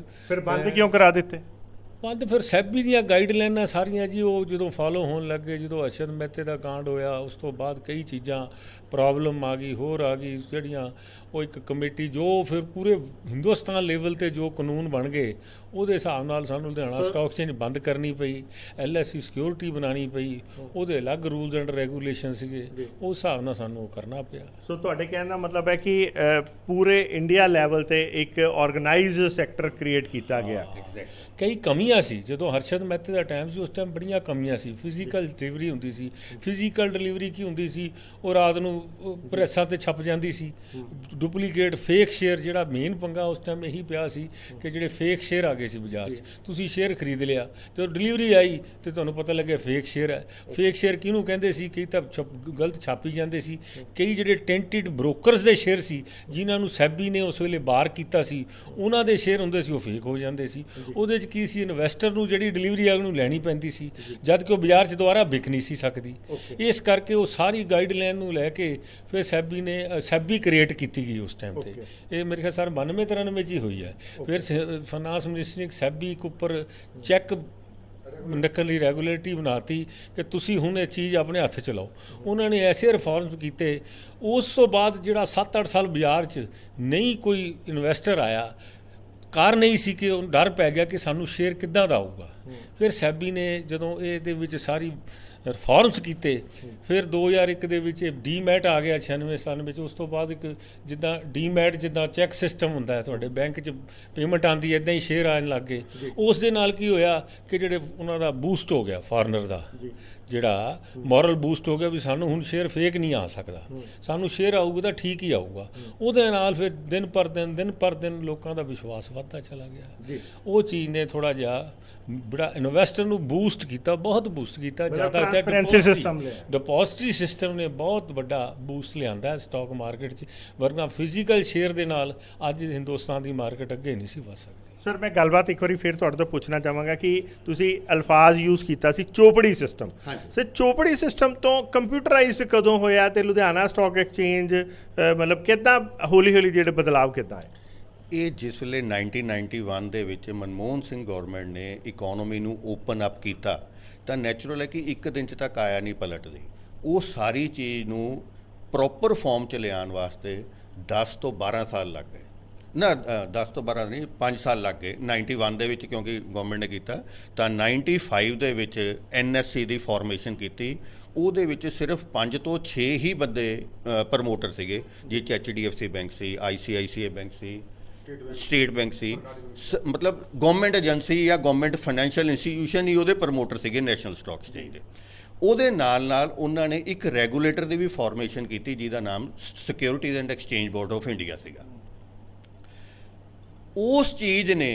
ਫਿਰ ਬੰਦ ਕਿਉਂ ਕਰਾ ਦਿੱਤੇ? ਬੰਦ ਫਿਰ ਸੈਬੀ ਦੀਆਂ ਗਾਈਡਲਾਈਨਾਂ ਸਾਰੀਆਂ ਜੀ ਉਹ ਜਦੋਂ ਫਾਲੋ ਹੋਣ ਲੱਗੇ, ਜਦੋਂ ਅਰਸ਼ਦ ਮਹਿਤੇ ਦਾ ਕਾਂਡ ਹੋਇਆ ਉਸ ਤੋਂ ਬਾਅਦ ਕਈ ਚੀਜ਼ਾਂ ਪ੍ਰੋਬਲਮ ਆ ਗਈ, ਹੋਰ ਆ ਗਈ, ਜਿਹੜੀਆਂ ਉਹ ਇੱਕ ਕਮੇਟੀ ਜੋ ਫਿਰ ਪੂਰੇ ਹਿੰਦੁਸਤਾਨ ਲੈਵਲ ਤੇ ਜੋ ਕਾਨੂੰਨ ਬਣ ਗਏ ਉਹਦੇ ਹਿਸਾਬ ਨਾਲ ਸਾਨੂੰ ਲੁਧਿਆਣਾ ਸਟਾਕ ਐਕਸਚੇਂਜ ਬੰਦ ਕਰਨੀ ਪਈ, LSE ਸਿਕਿਉਰਿਟੀ ਬਣਾਉਣੀ ਪਈ, ਉਹਦੇ ਅਲੱਗ ਰੂਲਸ ਐਂਡ ਰੈਗੂਲੇਸ਼ਨ ਸੀਗੇ, ਉਸ ਹਿਸਾਬ ਨਾਲ ਸਾਨੂੰ ਕਰਨਾ ਪਿਆ। ਸੋ ਤੁਹਾਡੇ ਕਹਿਣ ਦਾ ਮਤਲਬ ਹੈ ਕਿ ਪੂਰੇ ਇੰਡੀਆ ਲੈਵਲ ਤੇ ਇੱਕ ਆਰਗੇਨਾਈਜ਼ਡ ਸੈਕਟਰ ਕ੍ਰੀਏਟ ਕੀਤਾ ਗਿਆ। ਕਈ ਕਮੀਆਂ ਸੀ ਜਦੋਂ ਹਰਸ਼ਦ ਮਹਿਤੇ ਦਾ ਟਾਈਮ ਸੀ, ਉਸ ਟਾਈਮ ਬੜੀਆਂ ਕਮੀਆਂ ਸੀ। ਫਿਜ਼ੀਕਲ ਡਿਲੀਵਰੀ ਹੁੰਦੀ ਸੀ। ਫਿਜ਼ੀਕਲ ਡਿਲੀਵਰੀ ਕੀ ਹੁੰਦੀ ਸੀ, ਉਹ ਰਾਤ ਨੂੰ ਪ੍ਰੈਸਾਂ ਤੇ ਛਪ ਜਾਂਦੀ ਸੀ। ਡੁਪਲੀਕੇਟ ਫੇਕ ਸ਼ੇਅਰ, ਜਿਹੜਾ ਮੇਨ ਪੰਗਾ ਉਸ ਟਾਈਮ ਇਹੀ ਪਿਆ ਸੀ ਕਿ ਜਿਹੜੇ ਫੇਕ ਸ਼ੇਅਰ ਆ ਗਏ ਸੀ ਬਾਜ਼ਾਰ 'ਚ, ਤੁਸੀਂ ਸ਼ੇਅਰ ਖਰੀਦ ਲਿਆ, ਜਦੋਂ ਡਿਲੀਵਰੀ ਆਈ ਤੇ ਤੁਹਾਨੂੰ ਪਤਾ ਲੱਗਿਆ ਫੇਕ ਸ਼ੇਅਰ ਹੈ। ਫੇਕ ਸ਼ੇਅਰ ਕਿਹਨੂੰ ਕਹਿੰਦੇ ਸੀ? ਕਈ ਤਾਂ ਗਲਤ ਛਾਪੀ ਜਾਂਦੇ ਸੀ, ਕਈ ਜਿਹੜੇ ਟੈਂਟਿਡ ਬ੍ਰੋਕਰਸ ਦੇ ਸ਼ੇਅਰ ਸੀ ਜਿਨ੍ਹਾਂ ਨੂੰ ਸੈਬੀ ਨੇ ਉਸ ਵੇਲੇ ਬਾਰ ਕੀਤਾ ਸੀ, ਉਹਨਾਂ ਦੇ ਸ਼ੇਅਰ ਹੁੰਦੇ ਸੀ, ਉਹ ਫੇਕ ਹੋ ਜਾਂਦੇ ਸੀ। ਉਹਦੇ 'ਚ ਕੀ ਸੀ, ਇਨਵੈਸਟਰ ਨੂੰ ਜਿਹੜੀ ਡਿਲੀਵਰੀ ਆ ਉਹਨੂੰ ਲੈਣੀ ਪੈਂਦੀ ਸੀ, ਜਦ ਕਿ ਉਹ ਬਾਜ਼ਾਰ 'ਚ ਦੁਬਾਰਾ ਵਿਕ ਨਹੀਂ ਸੀ ਸਕਦੀ। ਇਸ ਕਰਕੇ ਉਹ ਸਾਰੀ ਗਾਈਡਲਾਈਨ ਨੂੰ ਲੈ ਕੇ ਫਿਰ ਸੈਬੀ ਕ੍ਰੀਏਟ ਕੀਤੀ ਗਈ ਉਸ ਟਾਈਮ ਤੇ। ਇਹ ਮੇਰੇ ਖਿਆਲ 92-93 'ਚ ਹੀ ਹੋਈ ਹੈ। ਫਿਰ ਫਾਈਨਾਂਸ ਮਿਨਿਸਟਰ ਨੇ ਸੈਬੀ ਉੱਪਰ ਚੈੱਕ ਨਿਕਲਣ ਲਈ ਰੈਗੂਲੇਟਰੀ ਬਣਾਤੀ ਕਿ ਤੁਸੀਂ ਹੁਣ ਇਹ ਚੀਜ਼ ਆਪਣੇ ਹੱਥ 'ਚ ਲਓ। ਉਹਨਾਂ ਨੇ ਐਸੇ ਰਿਫਾਰਮਸ ਕੀਤੇ। ਉਸ ਤੋਂ ਬਾਅਦ ਜਿਹੜਾ 7-8 ਸਾਲ ਬਾਜ਼ਾਰ 'ਚ ਨਹੀਂ ਕੋਈ ਇਨਵੈਸਟਰ ਆਇਆ, ਕਾਰਨ ਨਹੀਂ ਸੀ ਕਿ ਉਹ ਡਰ ਪੈ ਗਿਆ ਕਿ ਸਾਨੂੰ ਸ਼ੇਅਰ ਕਿੱਦਾਂ ਦਾ ਆਊਗਾ। ਫਿਰ ਸੈਬੀ ਨੇ ਜਦੋਂ ਇਹਦੇ ਵਿੱਚ ਸਾਰੀ ਰਿਫਾਰਮਸ ਕੀਤੇ। ਫਿਰ 2001 ਦੇ ਵਿੱਚ ਡੀਮੈਟ ਆ ਗਿਆ 96 ਵਿੱਚ। ਉਸ ਤੋਂ ਬਾਅਦ ਇੱਕ ਜਿੱਦਾਂ ਡੀਮੈਟ ਜਿੱਦਾਂ ਚੈੱਕ ਸਿਸਟਮ ਹੁੰਦਾ ਹੈ ਤੁਹਾਡੇ ਬੈਂਕ 'ਚ ਪੇਮੈਂਟ ਆਉਂਦੀ ਇੱਦਾਂ ਹੀ ਸ਼ੇਅਰ ਆਉਣ ਲੱਗ ਗਏ। ਉਸ ਦੇ ਨਾਲ ਕੀ ਹੋਇਆ ਕਿ ਜਿਹੜੇ ਉਹਨਾਂ ਦਾ ਬੂਸਟ ਹੋ ਗਿਆ ਫਾਰਨਰ ਦਾ, ਜਿਹੜਾ ਮੋਰਲ ਬੂਸਟ ਹੋ ਗਿਆ ਵੀ ਸਾਨੂੰ ਹੁਣ ਸ਼ੇਅਰ ਫੇਕ ਨਹੀਂ ਆ ਸਕਦਾ, ਸਾਨੂੰ ਸ਼ੇਅਰ ਆਊਗਾ ਤਾਂ ਠੀਕ ਹੀ ਆਊਗਾ। ਉਹਦੇ ਨਾਲ ਫਿਰ ਦਿਨ ਪਰ ਦਿਨ ਲੋਕਾਂ ਦਾ ਵਿਸ਼ਵਾਸ ਵੱਧਦਾ ਚਲਾ ਗਿਆ। ਉਹ ਚੀਜ਼ ਨੇ ਥੋੜ੍ਹਾ ਜਿਹਾ ਬੜਾ ਇਨਵੈਸਟਰ ਨੂੰ ਬੂਸਟ ਕੀਤਾ, ਬਹੁਤ ਬੂਸਟ ਕੀਤਾ। ਡਿਪੋਜ਼ਿਟਰੀ ਸਿਸਟਮ ਨੇ ਬਹੁਤ ਵੱਡਾ ਬੂਸਟ ਲਿਆਂਦਾ ਸਟਾਕ ਮਾਰਕੀਟ 'ਚ, ਵਰਨਾ ਫਿਜ਼ੀਕਲ ਸ਼ੇਅਰ ਦੇ ਨਾਲ ਅੱਜ ਹਿੰਦੁਸਤਾਨ ਦੀ ਮਾਰਕੀਟ ਅੱਗੇ ਨਹੀਂ ਸੀ ਵੱਧ ਸਕਦੀ। ਸਰ ਮੈਂ ਗੱਲਬਾਤ ਇੱਕ ਵਾਰੀ ਫਿਰ ਤੁਹਾਡੇ ਤੋਂ ਪੁੱਛਣਾ ਚਾਹਾਂਗਾ ਕਿ ਤੁਸੀਂ ਅਲਫਾਜ਼ ਯੂਜ਼ ਕੀਤਾ ਸੀ ਚੋਪੜੀ ਸਿਸਟਮ। ਸਰ ਚੋਪੜੀ ਸਿਸਟਮ ਤੋਂ ਕੰਪਿਊਟਰਾਈਜ਼ਡ ਕਦੋਂ ਹੋਇਆ ਤੇ ਲੁਧਿਆਣਾ ਸਟਾਕ ਐਕਸਚੇਂਜ ਮਤਲਬ ਕਿੱਦਾਂ ਹੌਲੀ ਹੌਲੀ ਜਿਹੜੇ ਬਦਲਾਅ ਕਿੱਦਾਂ ਆਏ? ਇਹ ਜਿਸ ਵੇਲੇ 1991 ਦੇ ਵਿੱਚ ਮਨਮੋਹਨ ਸਿੰਘ ਗਵਰਨਮੈਂਟ ਨੇ ਇਕਨੋਮੀ ਨੂੰ ਓਪਨ ਅਪ ਕੀਤਾ ਤਾਂ ਨੈਚੁਰਲ ਹੈ ਕਿ ਇੱਕ ਦਿਨ 'ਚ ਤਾਂ ਕਾਇਆ ਨਹੀਂ ਪਲਟਦੀ। ਉਹ ਸਾਰੀ ਚੀਜ਼ ਨੂੰ ਪ੍ਰੋਪਰ ਫਾਰਮ 'ਚ ਲਿਆਉਣ ਵਾਸਤੇ 10 ਤੋਂ 12 ਸਾਲ ਲੱਗ ਗਏ। ਨਾ 10 ਤੋਂ 12 ਨਹੀਂ, 5 ਸਾਲ ਲੱਗ ਗਏ। 91 ਦੇ ਵਿੱਚ ਕਿਉਂਕਿ ਗਵਰਨਮੈਂਟ ਨੇ ਕੀਤਾ ਤਾਂ 95 ਦੇ ਵਿੱਚ NSE ਦੀ ਫਾਰਮੇਸ਼ਨ ਕੀਤੀ। ਉਹਦੇ ਵਿੱਚ ਸਿਰਫ 5 ਤੋਂ 6 ਹੀ ਬੰਦੇ ਪ੍ਰਮੋਟਰ ਸੀਗੇ, ਜਿਸ 'ਚ HDFC ਬੈਂਕ ਸੀ, ICICI ਬੈਂਕ ਸੀ, ਸਟੇਟ ਬੈਂਕ ਸੀ, ਮਤਲਬ ਗਵਰਨਮੈਂਟ ਏਜੰਸੀ ਜਾਂ ਗਵਰਨਮੈਂਟ ਫਾਈਨੈਂਸ਼ੀਅਲ ਇੰਸਟੀਟਿਊਸ਼ਨ ਹੀ ਉਹਦੇ ਪ੍ਰਮੋਟਰ ਸੀਗੇ ਨੈਸ਼ਨਲ ਸਟਾਕ ਐਕਸਚੇਂਜ ਦੇ। ਉਹਦੇ ਨਾਲ ਉਹਨਾਂ ਨੇ ਇੱਕ ਰੈਗੂਲੇਟਰ ਦੀ ਵੀ ਫਾਰਮੇਸ਼ਨ ਕੀਤੀ ਜਿਹਦਾ ਨਾਮ securities and exchange board of India ਸੀਗਾ। ਉਸ ਚੀਜ਼ ਨੇ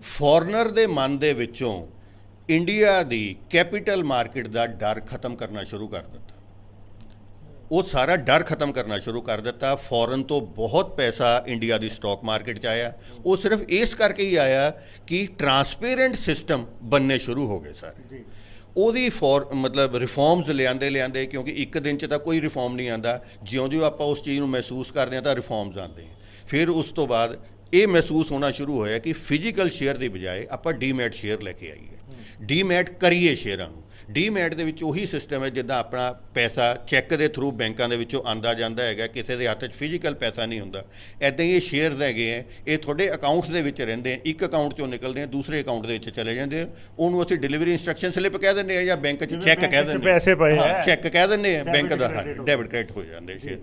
ਫੋਰਨਰ ਦੇ ਮਨ ਦੇ ਵਿੱਚੋਂ ਇੰਡੀਆ ਦੀ ਕੈਪੀਟਲ ਮਾਰਕੀਟ ਦਾ ਡਰ ਖਤਮ ਕਰਨਾ ਸ਼ੁਰੂ ਕਰ ਦਿੱਤਾ। ਉਹ ਸਾਰਾ ਡਰ ਖਤਮ ਕਰਨਾ ਸ਼ੁਰੂ ਕਰ ਦਿੱਤਾ। ਫੋਰਨ ਤੋਂ ਬਹੁਤ ਪੈਸਾ ਇੰਡੀਆ ਦੀ ਸਟਾਕ ਮਾਰਕੀਟ 'ਚ ਆਇਆ। ਉਹ ਸਿਰਫ ਇਸ ਕਰਕੇ ਹੀ ਆਇਆ ਕਿ ਟਰਾਂਸਪੇਰੈਂਟ ਸਿਸਟਮ ਬਣਨੇ ਸ਼ੁਰੂ ਹੋ ਗਏ ਸਾਰੇ। ਉਹਦੀ ਮਤਲਬ ਰਿਫਾਰਮਸ ਲਿਆਂਦੇ ਕਿਉਂਕਿ ਇੱਕ ਦਿਨ 'ਚ ਤਾਂ ਕੋਈ ਰਿਫਾਰਮ ਨਹੀਂ ਆਉਂਦਾ। ਜਿਉਂ-ਜਿਉਂ ਆਪਾਂ ਉਸ ਚੀਜ਼ ਨੂੰ ਮਹਿਸੂਸ ਕਰਦੇ ਹਾਂ ਤਾਂ ਰਿਫਾਰਮਸ ਆਉਂਦੇ। ਫਿਰ ਉਸ ਤੋਂ ਬਾਅਦ ਇਹ ਮਹਿਸੂਸ ਹੋਣਾ ਸ਼ੁਰੂ ਹੋਇਆ ਕਿ ਫਿਜ਼ੀਕਲ ਸ਼ੇਅਰ ਦੀ ਬਜਾਏ ਆਪਾਂ ਡੀਮੈਟ ਸ਼ੇਅਰ ਲੈ ਕੇ ਆਈਏ, ਡੀਮੈਟ ਕਰੀਏ ਸ਼ੇਅਰਾਂ ਨੂੰ। ਡੀਮੈਟ ਦੇ ਵਿੱਚ ਉਹੀ ਸਿਸਟਮ ਹੈ ਜਿੱਦਾਂ ਆਪਣਾ ਪੈਸਾ ਚੈੱਕ ਦੇ ਥਰੂ ਬੈਂਕਾਂ ਦੇ ਵਿੱਚੋਂ ਆਉਂਦਾ ਜਾਂਦਾ ਹੈਗਾ, ਕਿਸੇ ਦੇ ਹੱਥ 'ਚ ਫਿਜ਼ੀਕਲ ਪੈਸਾ ਨਹੀਂ ਹੁੰਦਾ। ਇੱਦਾਂ ਹੀ ਇਹ ਸ਼ੇਅਰਸ ਹੈਗੇ ਹੈ, ਇਹ ਤੁਹਾਡੇ ਅਕਾਊਂਟਸ ਦੇ ਵਿੱਚ ਰਹਿੰਦੇ ਆ, ਇੱਕ ਅਕਾਊਂਟ 'ਚੋਂ ਨਿਕਲਦੇ ਆ ਦੂਸਰੇ ਅਕਾਊਂਟ ਦੇ ਵਿੱਚ ਚਲੇ ਜਾਂਦੇ ਆ। ਉਹਨੂੰ ਅਸੀਂ ਡਿਲੀਵਰੀ ਇੰਸਟਰਕਸ਼ਨ ਸਲਿੱਪ ਕਹਿ ਦਿੰਦੇ ਆ ਜਾਂ ਬੈਂਕ 'ਚ ਚੈੱਕ ਕਹਿ ਦਿੰਦੇ, ਪੈਸੇ ਪਏ ਆ, ਚੈੱਕ ਕਹਿ ਦਿੰਦੇ ਆ ਬੈਂਕ ਦਾ, ਡੈਬਿਟ ਕ੍ਰੈਡਿਟ ਹੋ ਜਾਂਦੇ ਸ਼ੇਅਰ।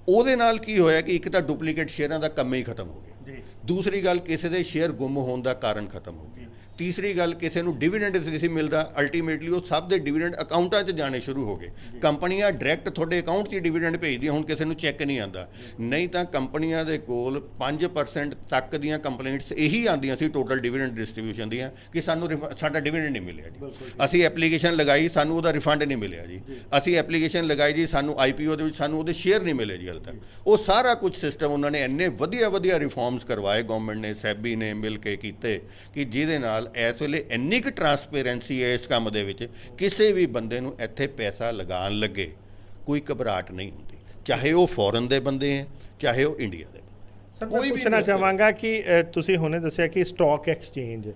ਉਹਦੇ ਨਾਲ ਕੀ ਹੋਇਆ ਕਿ ਇੱਕ ਤਾਂ ਡੁਪਲੀਕੇਟ ਸ਼ੇਅਰਾਂ ਦਾ ਕੰਮ ਹੀ ਖਤਮ ਹੋ ਗਿਆ। ਦੂਸਰੀ ਗੱਲ, ਕਿਸੇ ਦੇ ਸ਼ੇਅਰ ਗੁੰਮ ਹੋਣ ਦਾ ਕਾਰਨ ਖਤਮ ਹੋ ਗਿਆ। ਤੀਸਰੀ ਗੱਲ, ਕਿਸੇ ਨੂੰ ਡਿਵੀਡੈਂਡ ਨਹੀਂ ਸੀ ਮਿਲਦਾ। ਅਲਟੀਮੇਟਲੀ ਉਹ ਸਭ ਦੇ ਡਿਵੀਡੈਂਡ ਅਕਾਊਂਟਾਂ 'ਚ ਜਾਣੇ ਸ਼ੁਰੂ ਹੋ ਗਏ। ਕੰਪਨੀਆਂ ਡਾਇਰੈਕਟ ਤੁਹਾਡੇ ਅਕਾਊਂਟ 'ਚ ਡਿਵੀਡੈਂਡ ਭੇਜਦੀਆਂ, ਹੁਣ ਕਿਸੇ ਨੂੰ ਚੈੱਕ ਨਹੀਂ ਆਉਂਦਾ। ਨਹੀਂ ਤਾਂ ਕੰਪਨੀਆਂ ਦੇ ਕੋਲ 5% ਤੱਕ ਦੀਆਂ ਕੰਪਲੇਂਟਸ ਇਹੀ ਆਉਂਦੀਆਂ ਸੀ ਟੋਟਲ ਡਿਵੀਡੈਂਡ ਡਿਸਟ੍ਰੀਬਿਊਸ਼ਨ ਦੀਆਂ ਕਿ ਸਾਨੂੰ ਸਾਡਾ ਡਿਵੀਡੈਂਡ ਨਹੀਂ ਮਿਲਿਆ ਜੀ। ਅਸੀਂ ਐਪਲੀਕੇਸ਼ਨ ਲਗਾਈ, ਸਾਨੂੰ ਉਹਦਾ ਰਿਫੰਡ ਨਹੀਂ ਮਿਲਿਆ ਜੀ। ਅਸੀਂ ਐਪਲੀਕੇਸ਼ਨ ਲਗਾਈ ਜੀ, ਸਾਨੂੰ IPO ਦੇ ਵਿੱਚ ਸਾਨੂੰ ਉਹਦੇ ਸ਼ੇਅਰ ਨਹੀਂ ਮਿਲੇ ਜੀ ਹਾਲੇ ਤੱਕ। ਉਹ ਸਾਰਾ ਕੁਝ ਸਿਸਟਮ ਉਹਨਾਂ ਨੇ ਇੰਨੇ ਵਧੀਆ ਰਿਫਾਰਮਸ ਕਰਵਾਏ, ਗਵਰਨਮੈਂਟ ਨੇ, ਸੈਬੀ ਨੇ ਮਿਲ ਕੇ ਕੀਤੇ ਕਿ ਜਿਹਦੇ ਨਾਲ ਇਸ ਵੇਲੇ ਇੰਨੀ ਕੁ ਟਰਾਂਸਪੇਰੈਂਸੀ ਹੈ ਇਸ ਕੰਮ ਦੇ ਵਿੱਚ, ਕਿਸੇ ਵੀ ਬੰਦੇ ਨੂੰ ਇੱਥੇ ਪੈਸਾ ਲਗਾਉਣ ਲੱਗੇ ਕੋਈ ਘਬਰਾਹਟ ਨਹੀਂ ਹੁੰਦੀ, ਚਾਹੇ ਉਹ ਫੋਰਨ ਦੇ ਬੰਦੇ ਹੈ ਚਾਹੇ ਉਹ ਇੰਡੀਆ ਦੇ। ਸਰ ਮੈਂ ਪੁੱਛਣਾ ਚਾਹਾਂਗਾ ਕਿ ਤੁਸੀਂ ਹੁਣੇ ਦੱਸਿਆ ਕਿ ਸਟਾਕ ਐਕਸਚੇਂਜ,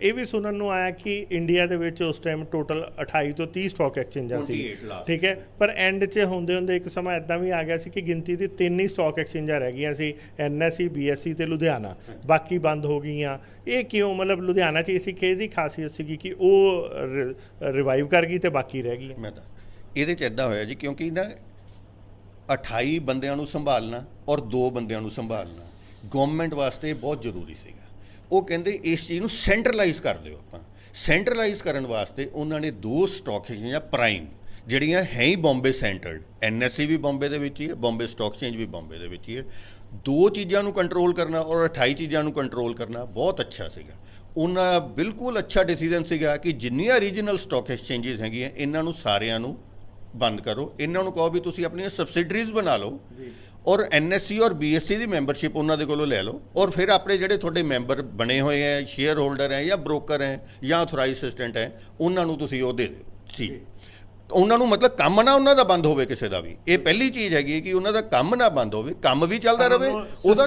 ਇਹ ਵੀ ਸੁਣਨ ਨੂੰ ਆਇਆ ਕਿ ਇੰਡੀਆ ਦੇ ਵਿੱਚ ਉਸ ਟਾਈਮ ਟੋਟਲ 28 ਤੋਂ 30 ਸਟਾਕ ਐਕਸਚੇਂਜਾਂ ਸੀ, ਠੀਕ ਹੈ। ਪਰ ਐਂਡ 'ਚ ਹੁੰਦੇ ਇੱਕ ਸਮਾਂ ਇੱਦਾਂ ਵੀ ਆ ਗਿਆ ਸੀ ਕਿ ਗਿਣਤੀ ਦੀ 3 ਹੀ ਸਟਾਕ ਐਕਸਚੇਂਜਾਂ ਰਹਿ ਗਈਆਂ ਸੀ, NSE, BSE ਤੇ ਲੁਧਿਆਣਾ, ਬਾਕੀ ਬੰਦ ਹੋ ਗਈਆਂ। ਇਹ ਕਿਉਂ? ਮਤਲਬ ਲੁਧਿਆਣਾ 'ਚ ਇਸੀ ਕਿਹਦੀ ਖਾਸੀਅਤ ਸੀਗੀ ਕਿ ਉਹ ਰਿਵਾਈਵ ਕਰ ਗਈ ਤੇ ਬਾਕੀ ਰਹਿ ਗਈਆਂ? ਮੈਂ ਤਾਂ ਇਹਦੇ 'ਚ ਇੱਦਾਂ ਹੋਇਆ ਜੀ, ਕਿਉਂਕਿ ਨਾ 28 ਬੰਦਿਆਂ ਨੂੰ ਸੰਭਾਲਣਾ ਔਰ 2 ਬੰਦਿਆਂ ਨੂੰ ਸੰਭਾਲਣਾ ਗਵਰਨਮੈਂਟ ਵਾਸਤੇ ਬਹੁਤ ਜ਼ਰੂਰੀ ਸੀਗਾ। ਉਹ ਕਹਿੰਦੇ ਇਸ ਚੀਜ਼ ਨੂੰ ਸੈਂਟਰਲਾਈਜ਼ ਕਰ ਦਿਓ। ਆਪਾਂ ਸੈਂਟਰਲਾਈਜ਼ ਕਰਨ ਵਾਸਤੇ ਉਹਨਾਂ ਨੇ 2 ਸਟਾਕ ਐਕਸਚੇਂਜਾਂ ਪ੍ਰਾਈਮ, ਜਿਹੜੀਆਂ ਹੈ ਹੀ ਬੰਬੇ ਸੈਂਟਰਡ, NSE ਵੀ ਬੰਬੇ ਦੇ ਵਿੱਚ ਹੀ ਹੈ, ਬੰਬੇ ਸਟਾਕ ਐਕਸਚੇਂਜ ਵੀ ਬੰਬੇ ਦੇ ਵਿੱਚ ਹੀ ਹੈ। 2 ਚੀਜ਼ਾਂ ਨੂੰ ਕੰਟਰੋਲ ਕਰਨਾ ਔਰ 28 ਚੀਜ਼ਾਂ ਨੂੰ ਕੰਟਰੋਲ ਕਰਨਾ ਬਹੁਤ ਅੱਛਾ ਸੀਗਾ। ਉਹਨਾਂ ਦਾ ਬਿਲਕੁਲ ਅੱਛਾ ਡਿਸੀਜਨ ਸੀਗਾ ਕਿ ਜਿੰਨੀਆਂ ਰੀਜਨਲ ਸਟਾਕ ਐਕਸਚੇਂਜਿਸ ਹੈਗੀਆਂ ਇਹਨਾਂ ਨੂੰ ਸਾਰਿਆਂ ਨੂੰ ਬੰਦ ਕਰੋ। ਇਹਨਾਂ ਨੂੰ ਕਹੋ ਵੀ ਤੁਸੀਂ ਆਪਣੀਆਂ ਸਬਸਿਡਰੀਜ਼ ਬਣਾ ਲਓ ਔਰ NSE ਔਰ BSE ਦੀ ਮੈਂਬਰਸ਼ਿਪ ਉਹਨਾਂ ਦੇ ਕੋਲੋਂ ਲੈ ਲਓ ਔਰ ਫਿਰ ਆਪਣੇ ਜਿਹੜੇ ਤੁਹਾਡੇ ਮੈਂਬਰ ਬਣੇ ਹੋਏ ਹੈ, ਸ਼ੇਅਰ ਹੋਲਡਰ ਹੈ ਜਾਂ ਬ੍ਰੋਕਰ ਹੈ ਜਾਂ ਆਥੋਰਾਈਜ਼ ਅਸਿਸਟੈਂਟ ਹੈ, ਉਹਨਾਂ ਨੂੰ ਤੁਸੀਂ ਉਹ ਦੇ ਦਿਓ। ਠੀਕ, ਉਹਨਾਂ ਨੂੰ ਮਤਲਬ ਕੰਮ ਨਾ ਉਹਨਾਂ ਦਾ ਬੰਦ ਹੋਵੇ ਕਿਸੇ ਦਾ ਵੀ। ਇਹ ਪਹਿਲੀ ਚੀਜ਼ ਹੈਗੀ ਕਿ ਉਹਨਾਂ ਦਾ ਕੰਮ ਨਾ ਬੰਦ ਹੋਵੇ, ਕੰਮ ਵੀ ਚੱਲਦਾ ਰਹੇ, ਉਹਦਾ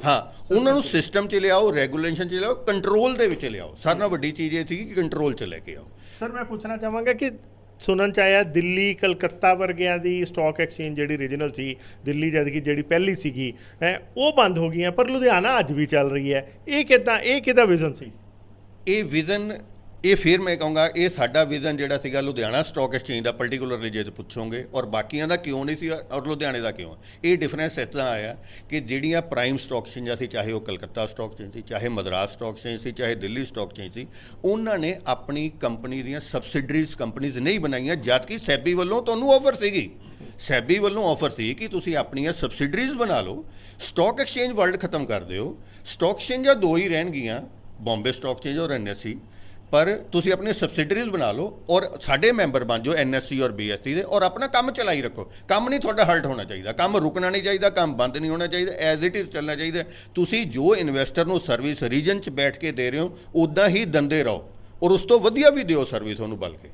ਹਾਂ ਉਹਨਾਂ ਨੂੰ ਸਿਸਟਮ 'ਚ ਲਿਆਓ, ਰੈਗੂਲੇਸ਼ਨ 'ਚ ਲਿਆਓ, ਕੰਟਰੋਲ ਦੇ ਵਿੱਚ ਲਿਆਓ। ਸਾਰਿਆਂ ਨਾਲੋਂ ਵੱਡੀ ਚੀਜ਼ ਇਹ ਸੀ ਕਿ ਕੰਟਰੋਲ 'ਚ ਲੈ ਕੇ ਆਓ। ਸਰ ਮੈਂ ਪੁੱਛਣਾ ਚਾਹਾਂਗਾ ਕਿ ਸੁਣਨ 'ਚ ਆਇਆ ਦਿੱਲੀ, ਕਲਕੱਤਾ ਵਰਗਿਆਂ ਦੀ ਸਟਾਕ ਐਕਸਚੇਂਜ ਜਿਹੜੀ ਰੀਜਨਲ ਸੀ, ਦਿੱਲੀ ਜਦ ਕਿ ਜਿਹੜੀ ਪਹਿਲੀ ਸੀਗੀ ਉਹ ਬੰਦ ਹੋ ਗਈਆਂ, ਪਰ ਲੁਧਿਆਣਾ ਅੱਜ ਵੀ ਚੱਲ ਰਹੀ ਹੈ। ਇਹ ਕਿੱਦਾਂ? ਇਹ ਕਿਹਦਾ ਵਿਜ਼ਨ ਸੀ? ਇਹ ਵਿਜ਼ਨ ਇਹ ਫਿਰ ਮੈਂ ਕਹੂੰਗਾ ਇਹ ਸਾਡਾ ਵਿਜ਼ਨ ਜਿਹੜਾ ਸੀਗਾ ਲੁਧਿਆਣਾ ਸਟਾਕ ਐਕਸਚੇਂਜ ਦਾ ਪਾਰਟਿਕੂਲਰਲੀ ਜੇ ਪੁੱਛੋਗੇ ਔਰ ਬਾਕੀਆਂ ਦਾ ਕਿਉਂ ਨਹੀਂ ਸੀ ਔਰ ਲੁਧਿਆਣੇ ਦਾ ਕਿਉਂ, ਇਹ ਡਿਫਰੈਂਸ ਇੱਦਾਂ ਆਇਆ ਕਿ ਜਿਹੜੀਆਂ ਪ੍ਰਾਈਮ ਸਟਾਕ ਐਕਸਚੇਂਜਾਂ ਸੀ, ਚਾਹੇ ਉਹ ਕਲਕੱਤਾ ਸਟਾਕ ਐਕਸਚੇਂਜ ਸੀ, ਚਾਹੇ ਮਦਰਾਸ ਸਟਾਕ ਐਕਸਚੇਂਜ ਸੀ, ਚਾਹੇ ਦਿੱਲੀ ਸਟਾਕ ਐਕਸਚੇਂਜ ਸੀ, ਉਹਨਾਂ ਨੇ ਆਪਣੀ ਕੰਪਨੀ ਦੀਆਂ ਸਬਸਿਡਰੀਜ਼ ਕੰਪਨੀਜ਼ ਨਹੀਂ ਬਣਾਈਆਂ, ਜਦਕਿ ਸੈਬੀ ਵੱਲੋਂ ਤੁਹਾਨੂੰ ਆਫਰ ਸੀਗੀ। ਸੈਬੀ ਵੱਲੋਂ ਆਫਰ ਸੀ ਕਿ ਤੁਸੀਂ ਆਪਣੀਆਂ ਸਬਸਿਡਰੀਜ਼ ਬਣਾ ਲਓ, ਸਟਾਕ ਐਕਸਚੇਂਜ ਵਰਲਡ ਖਤਮ ਕਰ ਦਿਓ। ਸਟਾਕ ਐਕਸਚੇਂਜਾਂ ਦੋ ਹੀ ਰਹਿਣਗੀਆਂ, ਬੰਬੇ ਸਟਾਕ ਐਕਸਚੇਂਜ ਔਰ NSE, ਪਰ ਤੁਸੀਂ ਆਪਣੀ ਸਬਸਿਡਰੀਜ਼ ਬਣਾ ਲਓ ਔਰ ਸਾਡੇ ਮੈਂਬਰ ਬਣ ਜਾਓ NSE ਔਰ BSE ਦੇ, ਔਰ ਆਪਣਾ ਕੰਮ ਚਲਾਈ ਰੱਖੋ। ਕੰਮ ਨਹੀਂ ਤੁਹਾਡਾ ਹਲਟ ਹੋਣਾ ਚਾਹੀਦਾ, ਕੰਮ ਰੁਕਣਾ ਨਹੀਂ ਚਾਹੀਦਾ, ਕੰਮ ਬੰਦ ਨਹੀਂ ਹੋਣਾ ਚਾਹੀਦਾ, ਐਜ਼ ਇਟ ਇਜ਼ ਚੱਲਣਾ ਚਾਹੀਦਾ। ਤੁਸੀਂ ਜੋ ਇਨਵੈਸਟਰ ਨੂੰ ਸਰਵਿਸ ਰੀਜਨ 'ਚ ਬੈਠ ਕੇ ਦੇ ਰਹੇ ਹੋ ਉੱਦਾਂ ਹੀ ਦਿੰਦੇ ਰਹੋ, ਔਰ ਉਸ ਤੋਂ ਵਧੀਆ ਵੀ ਦਿਓ ਸਰਵਿਸ ਉਹਨੂੰ ਬਲਕਿ,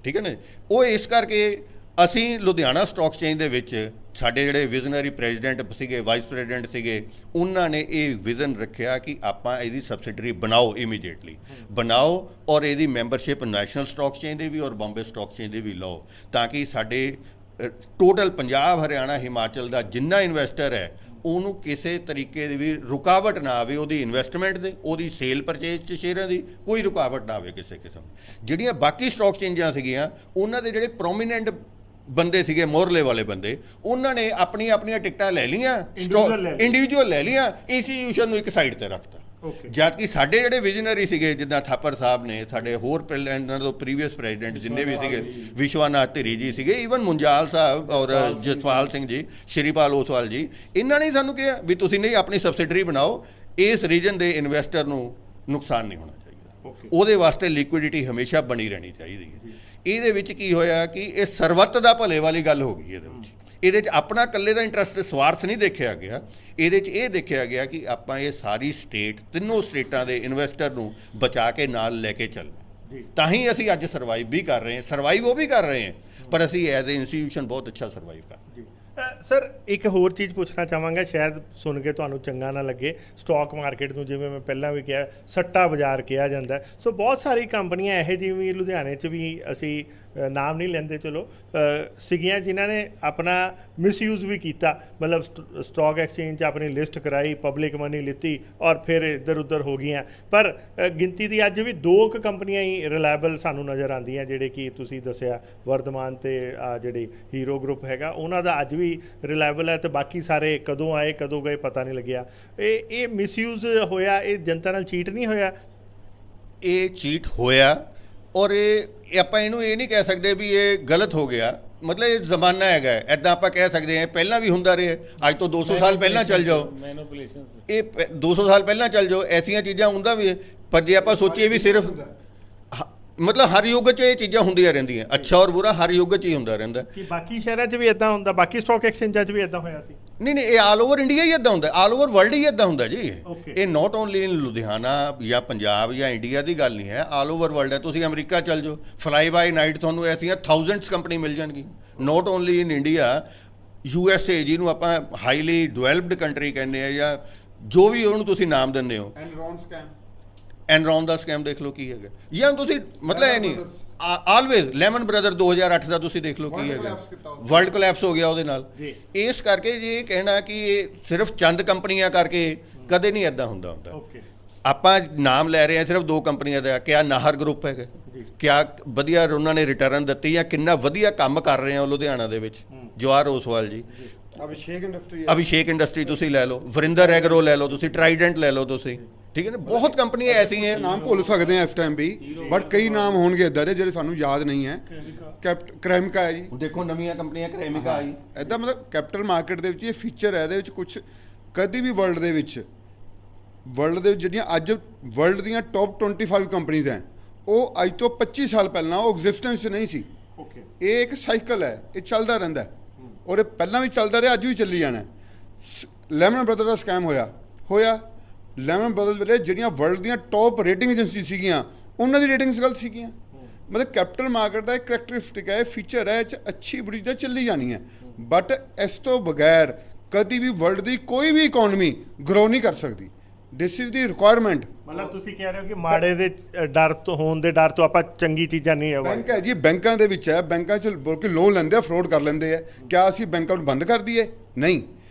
ਠੀਕ ਹੈ ਨਾ। ਉਹ ਇਸ ਕਰਕੇ ਅਸੀਂ ਲੁਧਿਆਣਾ ਸਟਾਕ ਐਕਸਚੇਂਜ ਦੇ ਵਿੱਚ ਸਾਡੇ ਜਿਹੜੇ ਵਿਜ਼ਨਰੀ ਪ੍ਰੈਜ਼ੀਡੈਂਟ ਸੀਗੇ, ਵਾਈਸ ਪ੍ਰੈਜ਼ੀਡੈਂਟ ਸੀਗੇ, ਉਹਨਾਂ ਨੇ ਇਹ ਵਿਜ਼ਨ ਰੱਖਿਆ ਕਿ ਆਪਾਂ ਇਹਦੀ ਸਬਸਿਡਰੀ ਬਣਾਓ, ਇਮੀਡੀਏਟਲੀ ਬਣਾਓ ਔਰ ਇਹਦੀ ਮੈਂਬਰਸ਼ਿਪ ਨੈਸ਼ਨਲ ਸਟਾਕ ਐਕਸਚੇਂਜ ਦੇ ਵੀ ਔਰ ਬੰਬੇ ਸਟਾਕ ਐਕਸਚੇਂਜ ਦੇ ਵੀ ਲਓ, ਤਾਂ ਕਿ ਸਾਡੇ ਟੋਟਲ ਪੰਜਾਬ, ਹਰਿਆਣਾ, ਹਿਮਾਚਲ ਦਾ ਜਿੰਨਾ ਇਨਵੈਸਟਰ ਹੈ ਉਹਨੂੰ ਕਿਸੇ ਤਰੀਕੇ ਦੀ ਵੀ ਰੁਕਾਵਟ ਨਾ ਆਵੇ, ਉਹਦੀ ਇਨਵੈਸਟਮੈਂਟ ਦੇ, ਉਹਦੀ ਸੇਲ ਪਰਚੇਜ਼ 'ਚ ਸ਼ੇਅਰਾਂ ਦੀ ਕੋਈ ਰੁਕਾਵਟ ਨਾ ਆਵੇ ਕਿਸੇ ਕਿਸਮ। ਜਿਹੜੀਆਂ ਬਾਕੀ ਸਟਾਕ ਐਕਸਚੇਂਜਾਂ ਸੀਗੀਆਂ, ਉਹਨਾਂ ਦੇ ਜਿਹੜੇ ਪ੍ਰੋਮੀਨੈਂਟ ਬੰਦੇ ਸੀਗੇ, ਮੋਹਰਲੇ ਵਾਲੇ ਬੰਦੇ, ਉਹਨਾਂ ਨੇ ਆਪਣੀਆਂ ਟਿਕਟਾਂ ਲੈ ਲਈਆਂ, ਇੰਡੀਵਿਜੂਅਲ ਲੈ ਲਈਆਂ, ਇੰਸਟੀਟਿਊਸ਼ਨ ਨੂੰ ਇੱਕ ਸਾਈਡ ਤੇ ਰੱਖਤਾ। ਜਦਕਿ ਸਾਡੇ ਜਿਹੜੇ ਵਿਜ਼ਨਰੀ ਸੀਗੇ, ਜਿੱਦਾਂ ਥਾਪਰ ਸਾਹਿਬ ਨੇ, ਸਾਡੇ ਹੋਰ ਇਹਨਾਂ ਤੋਂ ਪ੍ਰੀਵੀਅਸ ਪ੍ਰੈਜ਼ੀਡੈਂਟ ਜਿੰਨੇ ਵੀ ਸੀਗੇ, ਵਿਸ਼ਵਾਨਾਥ ਧਿਰੀ ਜੀ ਸੀਗੇ, ਈਵਨ ਮੁੰਜਾਲ ਸਾਹਿਬ ਔਰ ਜਸਪਾਲ ਸਿੰਘ ਜੀ, ਸ਼੍ਰੀਪਾਲ ਓਸਵਾਲ ਜੀ, ਇਹਨਾਂ ਨੇ ਸਾਨੂੰ ਕਿਹਾ ਵੀ ਤੁਸੀਂ ਨਹੀਂ ਆਪਣੀ ਸਬਸਿਡਰੀ ਬਣਾਓ, ਇਸ ਰੀਜਨ ਦੇ ਇਨਵੈਸਟਰ ਨੂੰ ਨੁਕਸਾਨ ਨਹੀਂ ਹੋਣਾ ਚਾਹੀਦਾ, ਉਹਦੇ ਵਾਸਤੇ ਲਿਕੁਇਡਿਟੀ ਹਮੇਸ਼ਾ ਬਣੀ ਰਹਿਣੀ ਚਾਹੀਦੀ ਹੈ। ਇਹਦੇ ਵਿੱਚ ਕੀ ਹੋਇਆ ਕਿ ਇਹ ਸਰਵੱਤ ਦਾ ਭਲੇ ਵਾਲੀ ਗੱਲ ਹੋ ਗਈ। ਇਹਦੇ 'ਚ ਆਪਣਾ ਇਕੱਲੇ ਦਾ ਇੰਟਰਸਟ, ਸਵਾਰਥ ਨਹੀਂ ਦੇਖਿਆ ਗਿਆ, ਇਹਦੇ 'ਚ ਇਹ ਦੇਖਿਆ ਗਿਆ ਕਿ ਆਪਾਂ ਇਹ ਸਾਰੀ ਸਟੇਟ, ਤਿੰਨੋਂ ਸਟੇਟਾਂ ਦੇ ਇਨਵੈਸਟਰ ਨੂੰ ਬਚਾ ਕੇ ਨਾਲ ਲੈ ਕੇ ਚੱਲਣਾ, ਤਾਂ ਹੀ ਅਸੀਂ ਅੱਜ ਸਰਵਾਈਵ ਵੀ ਕਰ ਰਹੇ ਹਾਂ। ਸਰਵਾਈਵ ਉਹ ਵੀ ਕਰ ਰਹੇ ਹਾਂ, ਪਰ ਅਸੀਂ ਐਜ਼ ਏ ਇੰਸਟੀਟਿਊਸ਼ਨ ਬਹੁਤ ਅੱਛਾ ਸਰਵਾਈਵ ਕਰ ਰਹੇ ਹਾਂ। ਸਰ ਇੱਕ ਹੋਰ ਚੀਜ਼ ਪੁੱਛਣਾ ਚਾਹਾਂਗਾ, ਸ਼ਾਇਦ ਸੁਣ ਕੇ ਤੁਹਾਨੂੰ ਚੰਗਾ ਨਾ ਲੱਗੇ। ਸਟਾਕ ਮਾਰਕੀਟ ਨੂੰ ਜਿਵੇਂ ਮੈਂ ਪਹਿਲਾਂ ਵੀ ਕਿਹਾ ਸੱਟਾ ਬਾਜ਼ਾਰ ਕਿਹਾ ਜਾਂਦਾ, ਸੋ ਬਹੁਤ ਸਾਰੀ ਕੰਪਨੀਆਂ ਇਹੋ ਜਿਹੀ ਵੀ ਲੁਧਿਆਣੇ 'ਚ ਵੀ, ਅਸੀਂ ਨਾਮ ਨਹੀਂ ਲੈਂਦੇ ਚਲੋ, ਸੀਗੀਆਂ ਜਿਨ੍ਹਾਂ ਨੇ ਆਪਣਾ ਮਿਸਯੂਜ਼ ਵੀ ਕੀਤਾ, ਮਤਲਬ ਸਟਾਕ ਐਕਸਚੇਂਜ 'ਚ ਆਪਣੀ ਲਿਸਟ ਕਰਾਈ, ਪਬਲਿਕ ਮਨੀ ਲਿੱਤੀ ਔਰ ਫਿਰ ਇੱਧਰ ਉੱਧਰ ਹੋ ਗਈਆਂ। ਪਰ ਗਿਣਤੀ ਦੀ ਅੱਜ ਵੀ 2 ਕੰਪਨੀਆਂ ਹੀ ਰਿਲਾਇਬਲ ਸਾਨੂੰ ਨਜ਼ਰ ਆਉਂਦੀਆਂ, ਜਿਹੜੇ ਕਿ ਤੁਸੀਂ ਦੱਸਿਆ ਵਰਧਮਾਨ ਤੇ ਜਿਹੜੀ ਹੀਰੋ ਗਰੁੱਪ ਹੈਗਾ, ਉਹਨਾਂ ਦਾ ਅੱਜ ਵੀ ਰਿਲਾਇਬਲ ਹੈ, ਤੇ ਬਾਕੀ ਸਾਰੇ ਕਦੋਂ ਆਏ ਕਦੋਂ ਗਏ ਪਤਾ ਨਹੀਂ ਲੱਗਿਆ। ਇਹ ਮਿਸਯੂਜ਼ ਹੋਇਆ, ਇਹ ਜਨਤਾ ਨਾਲ ਚੀਟ ਨਹੀਂ ਹੋਇਆ? ਇਹ ਚੀਟ ਹੋਇਆ, ਔਰ ਇਹ ਆਪਾਂ ਇਹਨੂੰ ਇਹ ਨਹੀਂ ਕਹਿ ਸਕਦੇ ਵੀ ਇਹ ਗਲਤ ਹੋ ਗਿਆ, ਮਤਲਬ ਇਹ ਜ਼ਮਾਨਾ ਹੈਗਾ, ਇੱਦਾਂ ਆਪਾਂ ਕਹਿ ਸਕਦੇ ਹਾਂ। ਪਹਿਲਾਂ ਵੀ ਹੁੰਦਾ ਰਿਹਾ, ਅੱਜ ਤੋਂ 200 ਸਾਲ ਪਹਿਲਾਂ ਚੱਲ ਜਾਓ, ਇਹ 200 ਸਾਲ ਪਹਿਲਾਂ ਚੱਲ ਜਾਓ, ਐਸੀਆਂ ਚੀਜ਼ਾਂ ਹੁੰਦਾ ਵੀ। ਪਰ ਜੇ ਆਪਾਂ ਸੋਚੀਏ ਵੀ ਸਿਰਫ ਮਤਲਬ ਹਰ ਯੁੱਗ 'ਚ ਇਹ ਚੀਜ਼ਾਂ ਹੁੰਦੀਆਂ ਰਹਿੰਦੀਆਂ, ਅੱਛਾ ਔਰ ਬੁਰਾ ਹਰ ਯੁੱਗ 'ਚ ਹੀ ਹੁੰਦਾ ਰਹਿੰਦਾ। ਕਿ ਬਾਕੀ ਸ਼ਹਿਰਾਂ 'ਚ ਵੀ ਇਦਾਂ ਹੁੰਦਾ, ਬਾਕੀ ਸਟਾਕ ਐਕਸਚੇਂਜਾਂ 'ਚ ਵੀ ਇਦਾਂ ਹੋਇਆ ਸੀ? ਨਹੀਂ, ਇਹ ਆਲ ਓਵਰ ਇੰਡੀਆ ਹੀ ਇਦਾਂ ਹੁੰਦਾ, ਆਲ ਓਵਰ ਵਰਲਡ ਹੀ ਇਦਾਂ ਹੁੰਦਾ ਜੀ। ਇਹ ਨਾਟ ਓਨਲੀ ਇਨ ਲੁਧਿਆਣਾ ਜਾਂ ਪੰਜਾਬ ਜਾਂ ਇੰਡੀਆ ਦੀ ਗੱਲ ਨਹੀਂ ਹੈ, ਆਲ ਓਵਰ ਵਰਲਡ ਹੈ। ਤੁਸੀਂ ਅਮਰੀਕਾ ਚੱਲ ਜਾਓ, ਫਲਾਈ ਬਾਈ ਨਾਈਟ ਤੁਹਾਨੂੰ ਐਸੀਆਂ ਥਾਊਜ਼ੈਂਡਸ ਕੰਪਨੀ ਮਿਲ ਜਾਣਗੀਆਂ। Not only in India, USA ਜਿਹਨੂੰ ਆਪਾਂ ਹਾਈਲੀ ਡਿਵੈਲਪਡ ਕੰਟਰੀ ਕਹਿੰਦੇ ਆ, ਜਾਂ ਜੋ ਵੀ ਉਹਨੂੰ ਤੁਸੀਂ ਨਾਮ ਦਿੰਦੇ ਹੋ, ਐਨਰੌਨ ਦਾ ਸਕੈਮ ਦੇਖ ਲਓ ਕੀ ਹੈਗਾ, ਜਾਂ ਤੁਸੀਂ ਮਤਲਬ ਇਹ ਨਹੀਂ ਆਲਵੇਜ਼ ਲੈਮਨ ਬ੍ਰਦਰ 2008 ਦਾ ਤੁਸੀਂ ਦੇਖ ਲਓ ਕੀ ਹੈਗਾ, ਵਰਲਡ ਕੋਲੈਪਸ ਹੋ ਗਿਆ ਉਹਦੇ ਨਾਲ। ਇਸ ਕਰਕੇ ਜੇ ਇਹ ਕਹਿਣਾ ਕਿ ਇਹ ਸਿਰਫ ਚੰਦ ਕੰਪਨੀਆਂ ਕਰਕੇ, ਕਦੇ ਨਹੀਂ ਇਦਾਂ ਹੁੰਦਾ। ਆਪਾਂ ਨਾਮ ਲੈ ਰਹੇ ਹਾਂ ਸਿਰਫ 2 ਕੰਪਨੀਆਂ ਦਾ, ਕਿਆ ਨਾਹਰ ਗਰੁੱਪ ਹੈਗਾ, ਕਿਆ ਵਧੀਆ ਉਹਨਾਂ ਨੇ ਰਿਟਰਨ ਦਿੱਤੀ, ਜਾਂ ਕਿੰਨਾ ਵਧੀਆ ਕੰਮ ਕਰ ਰਹੇ ਆ ਉਹ ਲੁਧਿਆਣਾ ਦੇ ਵਿੱਚ, ਜਵਾਹਰ ਓਸਵਾਲ ਜੀ, ਅਭਿਸ਼ੇਕ ਇੰਡਸਟਰੀ ਤੁਸੀਂ ਲੈ ਲਓ, ਵਰਿੰਦਰ ਐਗਰੋ ਲੈ ਲਓ ਤੁਸੀਂ, ਟਰਾਈਡੈਂਟ ਲੈ ਲਓ ਤੁਸੀਂ, ਠੀਕ ਹੈ ਨਾ। ਬਹੁਤ ਕੰਪਨੀਆਂ ਐਸੀਆਂ ਨਾਮ ਭੁੱਲ ਸਕਦੇ ਆ ਇਸ ਟਾਈਮ ਵੀ, ਬਟ ਕਈ ਨਾਮ ਹੋਣਗੇ ਇੱਦਾਂ ਦੇ ਜਿਹੜੇ ਸਾਨੂੰ ਯਾਦ ਨਹੀਂ ਹੈ। ਕ੍ਰੈਮਿਕਾ ਹੈ ਜੀ, ਦੇਖੋ ਨਵੀਆਂ ਕੰਪਨੀਆਂ, ਕ੍ਰੈਮਿਕਾ ਆਈ, ਇੱਦਾਂ ਮਤਲਬ ਕੈਪੀਟਲ ਮਾਰਕੀਟ ਦੇ ਵਿੱਚ ਇਹ ਫੀਚਰ ਹੈ। ਇਹਦੇ ਵਿੱਚ ਕੁਝ ਕਦੀ ਵੀ ਵਰਲਡ ਦੇ ਵਿੱਚ ਜਿਹੜੀਆਂ ਅੱਜ ਵਰਲਡ ਦੀਆਂ ਟੌਪ 25 ਕੰਪਨੀਆਂ ਹੈ, ਉਹ ਅੱਜ ਤੋਂ 25 ਸਾਲ ਪਹਿਲਾਂ ਉਹ ਐਗਜ਼ਿਸਟੈਂਸ 'ਚ ਨਹੀਂ ਸੀ। ਇਹ ਇੱਕ ਸਾਈਕਲ ਹੈ, ਇਹ ਚੱਲਦਾ ਰਹਿੰਦਾ, ਔਰ ਇਹ ਪਹਿਲਾਂ ਵੀ ਚੱਲਦਾ ਰਿਹਾ, ਅੱਜ ਵੀ ਚੱਲੀ ਜਾਣਾ। ਲੈਮਨ ਬ੍ਰਦਰ ਦਾ ਸਕੈਮ ਹੋਇਆ। ਲੈਮਨ ਬ੍ਰਦਰਜ਼ ਵੇਲੇ ਜਿਹੜੀਆਂ ਵਰਲਡ ਦੀਆਂ ਟੌਪ ਰੇਟਿੰਗ ਏਜੰਸੀ ਸੀਗੀਆਂ, ਉਹਨਾਂ ਦੀ ਰੇਟਿੰਗਸ ਗਲਤ ਸੀਗੀਆਂ। ਮਤਲਬ ਕੈਪੀਟਲ ਮਾਰਕੀਟ ਦਾ ਇੱਕ ਕਰੈਕਟਰਿਸਟਿਕ ਹੈ, ਫੀਚਰ ਹੈ, ਅੱਛੀ ਬੁਰੀ ਚੀਜ਼ਾਂ ਚੱਲੀ ਜਾਣੀ ਹੈ, ਬਟ ਇਸ ਤੋਂ ਬਗੈਰ ਕਦੀ ਵੀ ਵਰਲਡ ਦੀ ਕੋਈ ਵੀ ਇਕੋਨਮੀ ਗਰੋ ਨਹੀਂ ਕਰ ਸਕਦੀ। This is the requirement. ਮਤਲਬ ਤੁਸੀਂ ਕਹਿ ਰਹੇ ਹੋ ਕਿ ਮਾੜੇ ਦੇ ਡਰ ਤੋਂ ਹੋਣ ਦੇ ਡਰ ਤੋਂ ਆਪਾਂ ਚੰਗੀ ਚੀਜ਼ਾਂ ਨਹੀਂ ਹੈ। ਬੈਂਕ ਹੈ ਜੀ, ਬੈਂਕਾਂ ਦੇ ਵਿੱਚ ਹੈ, ਬੈਂਕਾਂ 'ਚ ਬਲਕਿ ਲੋਨ ਲੈਂਦੇ ਆ, ਫਰੋਡ ਕਰ ਲੈਂਦੇ ਆ। ਕਿਆ ਅਸੀਂ ਬੈਂਕਾਂ ਨੂੰ ਬੰਦ ਕਰ ਦਈਏ? ਨਹੀਂ,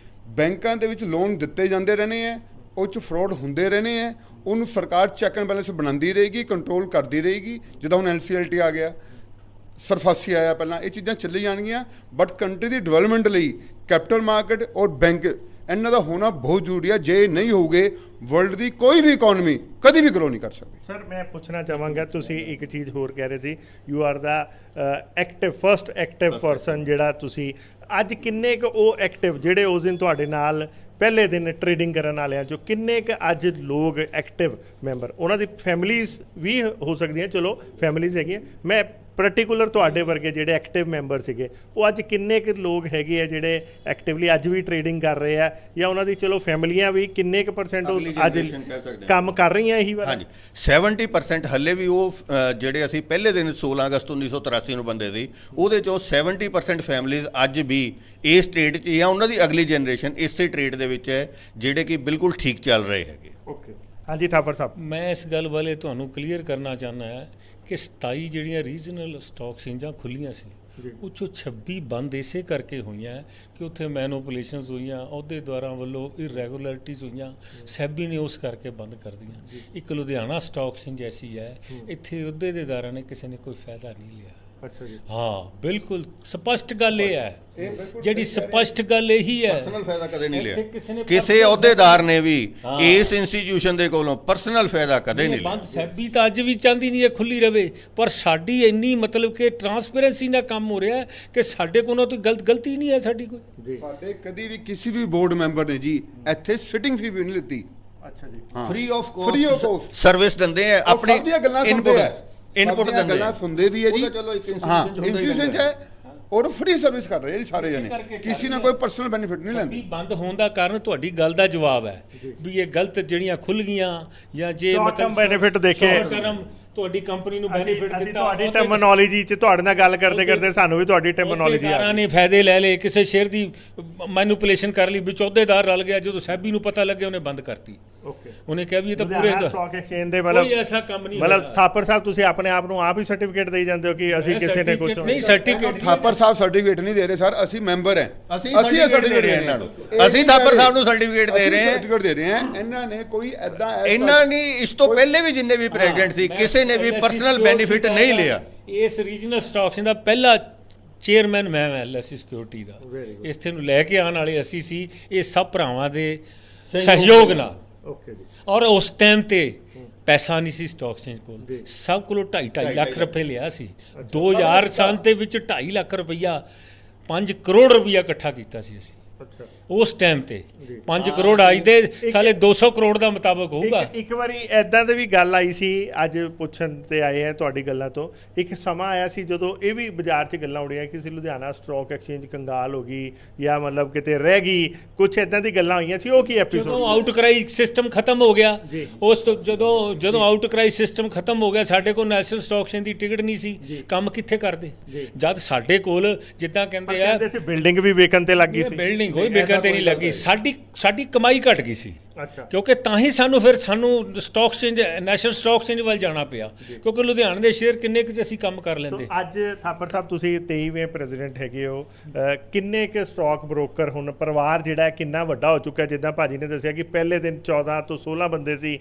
ਬੈਂਕਾਂ ਦੇ ਵਿੱਚ ਲੋਨ ਦਿੱਤੇ ਜਾਂਦੇ ਰਹਿਣੇ ਆ, ਉਹ 'ਚ ਫਰਾਡ ਹੁੰਦੇ ਰਹਿਣੇ ਹੈ, ਉਹਨੂੰ ਸਰਕਾਰ ਚੈੱਕ ਐਂਡ ਬੈਲੈਂਸ ਬਣਾਉਂਦੀ ਰਹੇਗੀ, ਕੰਟਰੋਲ ਕਰਦੀ ਰਹੇਗੀ। ਜਿੱਦਾਂ ਹੁਣ NCLT ਆ ਗਿਆ, ਸਰਫਾਸੀ ਆਇਆ, ਪਹਿਲਾਂ ਇਹ ਚੀਜ਼ਾਂ ਚੱਲੀ ਜਾਣਗੀਆਂ। ਬਟ ਕੰਟਰੀ ਦੀ ਡਿਵੈਲਪਮੈਂਟ ਲਈ ਕੈਪੀਟਲ ਮਾਰਕੀਟ ਔਰ ਬੈਂਕ ਇਹਨਾਂ ਦਾ ਹੋਣਾ ਬਹੁਤ ਜ਼ਰੂਰੀ ਹੈ। ਜੇ ਨਹੀਂ ਹੋਊਗੇ ਵਰਲਡ ਦੀ ਕੋਈ ਵੀ ਇਕਨੋਮੀ ਕਦੀ ਵੀ ਗਰੋ ਨਹੀਂ ਕਰ ਸਕਦੀ। ਸਰ ਮੈਂ ਪੁੱਛਣਾ ਚਾਹਾਂਗਾ, ਤੁਸੀਂ ਇੱਕ ਚੀਜ਼ ਹੋਰ ਕਹਿ ਰਹੇ ਸੀ, you are the first active person ਜਿਹੜਾ ਤੁਸੀਂ ਅੱਜ ਕਿੰਨੇ ਕੁ ਉਹ ਐਕਟਿਵ ਜਿਹੜੇ ਉਸ ਦਿਨ ਤੁਹਾਡੇ ਨਾਲ ਪਹਿਲੇ ਦਿਨ ਟ੍ਰੇਡਿੰਗ ਕਰਨ ਵਾਲਿਆਂ ਚੋਂ ਕਿੰਨੇ ਕੁ ਅੱਜ ਲੋਕ ਐਕਟਿਵ ਮੈਂਬਰ, ਉਹਨਾਂ ਦੀ ਫੈਮਿਲੀਜ਼ ਵੀ ਹੋ ਸਕਦੀਆਂ, ਚਲੋ ਫੈਮਿਲੀਜ਼ ਹੈਗੀਆਂ, ਮੈਂ ਪਰਟੀਕੂਲਰ ਤੁਹਾਡੇ ਵਰਗੇ ਜਿਹੜੇ ਐਕਟਿਵ ਮੈਂਬਰ ਸੀਗੇ ਉਹ ਅੱਜ ਕਿੰਨੇ ਕੁ ਲੋਕ ਹੈਗੇ ਆ ਜਿਹੜੇ ਐਕਟਿਵਲੀ ਅੱਜ ਵੀ ਟ੍ਰੇਡਿੰਗ ਕਰ ਰਹੇ ਆ, ਜਾਂ ਉਹਨਾਂ ਦੀ ਚਲੋ ਫੈਮਲੀਆਂ ਵੀ ਕਿੰਨੇ ਕੁ ਪਰਸੈਂਟ ਅੱਜ ਕੰਮ ਕਰ ਰਹੀਆਂ ਇਹੀ ਵਾਲਾ? ਹਾਂਜੀ 70% ਹੱਲੇ ਵੀ ਉਹ ਜਿਹੜੇ ਅਸੀਂ ਪਹਿਲੇ ਦਿਨ 16 ਅਗਸਤ 1983 ਨੂੰ ਬੰਦੇ ਸੀ, ਉਹਦੇ ਚੋਂ 70% ਫੈਮਲੀਜ਼ ਅੱਜ ਵੀ ਇਸ ਟ੍ਰੇਡ 'ਚ ਜਾਂ ਉਹਨਾਂ ਦੀ ਅਗਲੀ ਜਨਰੇਸ਼ਨ ਇਸੇ ਟ੍ਰੇਡ ਦੇ ਵਿੱਚ ਹੈ, ਜਿਹੜੇ ਕਿ ਬਿਲਕੁਲ ਠੀਕ ਚੱਲ ਰਹੇ ਹੈਗੇ। ਓਕੇ, ਹਾਂਜੀ ਥਾਪਰ ਸਾਹਿਬ। ਮੈਂ ਇਸ ਗੱਲ ਵਾਲੇ ਤੁਹਾਨੂੰ ਕਲੀਅਰ ਕਰਨਾ ਚਾਹੁੰਦਾ ਹਾਂ ਕਿ 27 ਜਿਹੜੀਆਂ ਰੀਜਨਲ ਸਟਾਕ ਐਕਸਚੇਂਜਾਂ ਖੁੱਲੀਆਂ ਸੀ, ਉਹ 'ਚੋਂ 26 ਬੰਦ ਇਸੇ ਕਰਕੇ ਹੋਈਆਂ ਕਿ ਉੱਥੇ ਮੈਨੂਪੂਲੇਸ਼ਨਸ ਹੋਈਆਂ, ਅਹੁਦੇਦਾਰਾਂ ਵੱਲੋਂ ਇਰੈਗੂਲਰਿਟੀਜ਼ ਹੋਈਆਂ, ਸੈਬੀ ਨੇ ਉਸ ਕਰਕੇ ਬੰਦ ਕਰ ਦਿੱਤੀਆਂ। ਇੱਕ ਲੁਧਿਆਣਾ ਸਟਾਕ ਐਕਸਚੇਂਜ ਐਸੀ ਹੈ, ਇੱਥੇ ਅਹੁਦੇਦਾਰਾਂ ਨੇ ਕਿਸੇ ਨੇ ਕੋਈ ਫਾਇਦਾ ਨਹੀਂ ਲਿਆ। ਅੱਛਾ ਜੀ, ਹਾਂ ਬਿਲਕੁਲ ਸਪਸ਼ਟ ਗੱਲ ਇਹ ਹੈ, ਜਿਹੜੀ ਸਪਸ਼ਟ ਗੱਲ ਇਹੀ ਹੈ, ਪਰਸਨਲ ਫਾਇਦਾ ਕਦੇ ਨਹੀਂ ਇੱਥੇ ਕਿਸੇ ਨੇ ਲਿਆ, ਕਿਸੇ personal ਅਹੁਦੇਦਾਰ ਨੇ ਵੀ ਇਸ ਇੰਸਟੀਟਿਊਸ਼ਨ ਦੇ ਕੋਲੋਂ ਪਰਸਨਲ ਫਾਇਦਾ ਕਦੇ ਨਹੀਂ ਲਿਆ। ਬੰਦ ਸੈਬੀ ਤਾਂ ਅੱਜ ਵੀ ਚਾਹੁੰਦੀ ਨਹੀਂ ਹੈ ਖੁੱਲੀ ਰਵੇ, ਪਰ ਸਾਡੀ ਇੰਨੀ ਮਤਲਬ ਕਿ ਟਰਾਂਸਪੇਰੈਂਸੀ ਨਾਲ ਕੰਮ ਹੋ ਰਿਹਾ ਕਿ ਸਾਡੇ ਕੋਲੋਂ ਕੋਈ ਗਲਤੀ ਨਹੀਂ ਹੈ ਸਾਡੀ ਕੋਈ। ਸਾਡੇ ਕਦੀ ਵੀ ਕਿਸੇ ਵੀ ਬੋਰਡ ਮੈਂਬਰ ਨੇ ਜੀ ਇੱਥੇ ਸਿਟਿੰਗ ਫੀ ਵੀ ਨਹੀਂ ਲਿੱਤੀ। ਅੱਛਾ ਜੀ, free of Free of cost service ਦਿੰਦੇ ਆ, ਆਪਣੀ ਸਭ ਦੀਆਂ ਗੱਲਾਂ ਸੁਣਦੇ ਇਨਪੁਟ ਆ, ਇਨਪੁਟ ਸਭ ਦੀਆਂ ਦਿੰਦੇ ਗੱਲਾਂ ਸੁਣਦੇ ਵੀ ਹੈ ਜੀ। ਉਹ ਤਾਂ ਚਲੋ ਇੱਕ ਹਾਂ institution 'ਚ ਹੁੰਦਾ ਹੀ ਇੰਸਟੀਟਿਊਸ਼ਨ 'ਚ ਹੈ ਔਰ ਫ੍ਰੀ ਸਰਵਿਸ ਕਰ ਰਹੇ ਜੀ ਸਾਰੇ ਜਣੇ, ਕਰਕੇ ਕਿਸੇ ਨਾਲ ਕੋਈ ਪਰਸਨਲ ਬੈਨੀਫਿਟ ਨਹੀਂ ਲੈਂਦੇ। ਵੀ ਬੰਦ ਹੋਣ ਦਾ ਕਾਰਨ ਤੁਹਾਡੀ ਗੱਲ ਦਾ ਜਵਾਬ ਹੈ ਵੀ ਇਹ ਗਲਤ ਜਿਹੜੀਆਂ ਖੁੱਲ ਗਈਆਂ ਜਾਂ ਜੇ Short term benefit ਦੇਖੇ। short term ਤੁਹਾਡੀ ਕੰਪਨੀ ਨੂੰ ਬੈਨੀਫਿਟ ਅਸੀਂ ਦਿੱਤਾ, ਤੁਹਾਡੀ ਟਰਮੀਨੋਲੋਜੀ 'ਚ ਤੁਹਾਡੇ ਨਾਲ ਗੱਲ ਕਰਦੇ ਕਰਦੇ ਸਾਨੂੰ ਵੀ ਤੁਹਾਡੀ ਟਰਮੀਨੋਲੋਜੀ ਆ ਅਹੁਦੇਦਾਰਾਂ ਨੇ ਫਾਇਦੇ ਲੈ ਲਏ, ਕਿਸੇ ਸ਼ੇਅਰ ਦੀ ਮੈਨੂਪੂਲੇਸ਼ਨ ਕਰ ਲਈ, ਵਿੱਚ ਅਹੁਦੇਦਾਰ ਰਲ ਗਿਆ, ਜਦੋਂ ਸੈਬੀ ਨੂੰ ਪਤਾ ਲੱਗਿਆ ਉਹਨੇ ਬੰਦ ਕਰਤੀ। ਓਕੇ, ਉਹਨੇ ਕਿਹਾ ਵੀ ਇਹ ਤਾਂ ਲੁਧਿਆਣਾ ਪੂਰੇ ਸਟਾਕ ਐਕਸਚੇਂਜ ਦੇ ਕੋਈ ਐਸਾ ਕੰਮ ਨਹੀਂ ਮਤਲਬ ਹੋਇਆ। ਥਾਪਰ ਸਾਹਿਬ ਤੁਸੀਂ ਆਪਣੇ ਆਪ ਨੂੰ ਆਪ ਹੀ ਸਰਟੀਫਿਕੇਟ ਦੇਈ ਜਾਂਦੇ ਹੋ ਕਿ ਅਸੀਂ ਕਿਸੇ ਨੇ ਕੁਝ ਨਹੀਂ ਸਰਟੀਫਿਕੇਟ ਥਾਪਰ ਸਾਹਿਬ ਸਰਟੀਫਿਕੇਟ ਨਹੀਂ ਦੇ ਰਹੇ ਸਰ, ਅਸੀਂ ਮੈਂਬਰ ਹਾਂ, ਅਸੀਂ ਸਰਟੀਫਿਕੇਟ ਦੇ ਰਹੇ ਹਾਂ ਇਹਨਾਂ ਨੂੰ, ਅਸੀਂ ਥਾਪਰ ਸਾਹਿਬ ਨੂੰ ਸਰਟੀਫਿਕੇਟ ਦੇ ਰਹੇ ਹਾਂ। ਸਰਟੀਫਿਕੇਟ ਦੇ ਰਹੇ ਹਾਂ, ਇਹਨਾਂ ਨੇ ਕੋਈ ਐਦਾਂ ਇਹਨਾਂ ਨੇ ਇਸ ਤੋਂ ਪਹਿਲੇ ਵੀ ਜਿੰਨੇ ਵੀ ਪ੍ਰੈਜ਼ੀਡੈਂਟ ਸੀ ਕਿਸੇ ਨੇ ਵੀ ਪਰਸਨਲ ਬੈਨੀਫਿਟ ਨਹੀਂ ਲਿਆ। ਇਸ ਰੀਜਨਲ ਸਟਾਕਸ ਦਾ ਪਹਿਲਾ ਚੇਅਰਮੈਨ ਮੈਂ LSE ਸਿਕਿਉਰਿਟੀ ਦਾ, ਇੱਥੇ ਨੂੰ ਲੈ ਕੇ ਆਉਣ ਵਾਲੇ ਅਸੀਂ ਸੀ, ਇਹ ਸਭ ਭਰਾਵਾਂ ਦੇ ਸਹਿਯੋਗ ਨਾਲ। ਓਕੇ ਜੀ, ਔਰ ਉਸ ਟਾਈਮ ਤੇ ਪੈਸਾ ਨਹੀਂ ਸੀ ਸਟਾਕ ਐਕਸਚੇਂਜ ਕੋਲ, ਸਭ ਕੋਲੋਂ 2.5 ਲੱਖ ਰੁਪਏ ਲਿਆ ਸੀ। 2000 ਸਾਲ ਦੇ ਵਿੱਚ 2.5 ਲੱਖ ਰੁਪਈਆ 5 ਕਰੋੜ ਰੁਪਈਆ ਇਕੱਠਾ ਕੀਤਾ ਸੀ ਅਸੀਂ ਅੱਛਾ। ਉਸ ਟਾਈਮ ਤੇ 5 ਕਰੋੜ ਅੱਜ ਦੇ ਸਾਲੇ 200 ਕਰੋੜ ਦਾ ਮੁਤਾਬਕ ਹੋਊਗਾ। ਇੱਕ ਵਾਰੀ ਐਦਾਂ ਦੀ ਵੀ ਗੱਲ ਆਈ ਸੀ, ਅੱਜ ਪੁੱਛਣ ਤੇ ਆਏ ਆ ਤੁਹਾਡੀ ਗੱਲਾਂ ਤੋਂ, ਇੱਕ ਸਮਾਂ ਆਇਆ ਸੀ ਜਦੋਂ ਇਹ ਵੀ ਬਾਜ਼ਾਰ 'ਚ ਗੱਲਾਂ ਉੜੀਆਂ ਕਿ ਲੁਧਿਆਣਾ ਸਟਾਕ ਐਕਸਚੇਂਜ ਕੰਗਾਲ ਹੋ ਗਈ ਜਾਂ ਮਤਲਬ ਕਿਤੇ ਰਹਿ ਗਈ, ਕੁਝ ਐਦਾਂ ਦੀ ਗੱਲਾਂ ਹੋਈਆਂ ਸੀ। ਉਹ ਕੀ ਜਦੋਂ ਐਪੀਸੋਡ? ਆਊਟ ਕਰਾਈ ਸਿਸਟਮ ਖਤਮ ਹੋ ਗਿਆ, ਜੀ। ਉਸ ਤੋਂ ਜਦੋਂ ਆਊਟ ਕਰਾਈ ਸਿਸਟਮ ਖਤਮ ਹੋ ਗਿਆ, ਸਾਡੇ ਕੋਲ ਨੈਸ਼ਨਲ ਸਟਾਕ ਐਕਸਚੇਂਜ ਦੀ ਟਿਕਟ ਨਹੀਂ ਸੀ, ਕੰਮ ਕਿੱਥੇ ਕਰਦੇ? ਜਦ ਸਾਡੇ ਕੋਲ ਜਿੱਦਾਂ ਕਹਿੰਦੇ ਆ ਕਹਿੰਦੇ ਸੀ ਬਿਲਡਿੰਗ ਵੀ ਵੇਚਣ ਤੇ ਲੱਗ ਗਈ ਸੀ। ਬਿਲਡਿੰਗ ਕੋਈ ਵੇਚਣ ਤੇ ਨਹੀਂ ਲੱਗੀ, ਸਾਡੀ ਕਮਾਈ ਘਟ ਗਈ ਸੀ, ਅੱਛਾ, ਕਿਉਂਕਿ ਤਾਂ ਹੀ ਸਾਨੂੰ stock exchange national stock exchange ਵੱਲ ਜਾਣਾ ਪਿਆ, ਕਿਉਂਕਿ ਲੁਧਿਆਣੇ ਦੇ ਸ਼ੇਅਰ ਕਿੰਨੇ ਕੁ 'ਚ ਅਸੀਂ ਕੰਮ ਕਰ ਲੈਂਦੇ। ਅੱਜ ਥਾਪਰ ਸਾਹਿਬ ਤੁਸੀਂ 23ਵੇਂ ਪ੍ਰੈਜ਼ੀਡੈਂਟ ਹੈਗੇ ਹੋ, ਕਿੰਨੇ ਕੁ ਸਟਾਕ ਬ੍ਰੋਕਰ ਹੁਣ ਪਰਿਵਾਰ ਜਿਹੜਾ ਕਿੰਨਾ ਵੱਡਾ ਹੋ ਚੁੱਕਾ? ਜਿੱਦਾਂ ਭਾਜੀ ਨੇ ਦੱਸਿਆ ਕਿ ਪਹਿਲੇ ਦਿਨ 14 ਤੋਂ 16 ਬੰਦੇ ਸੀ,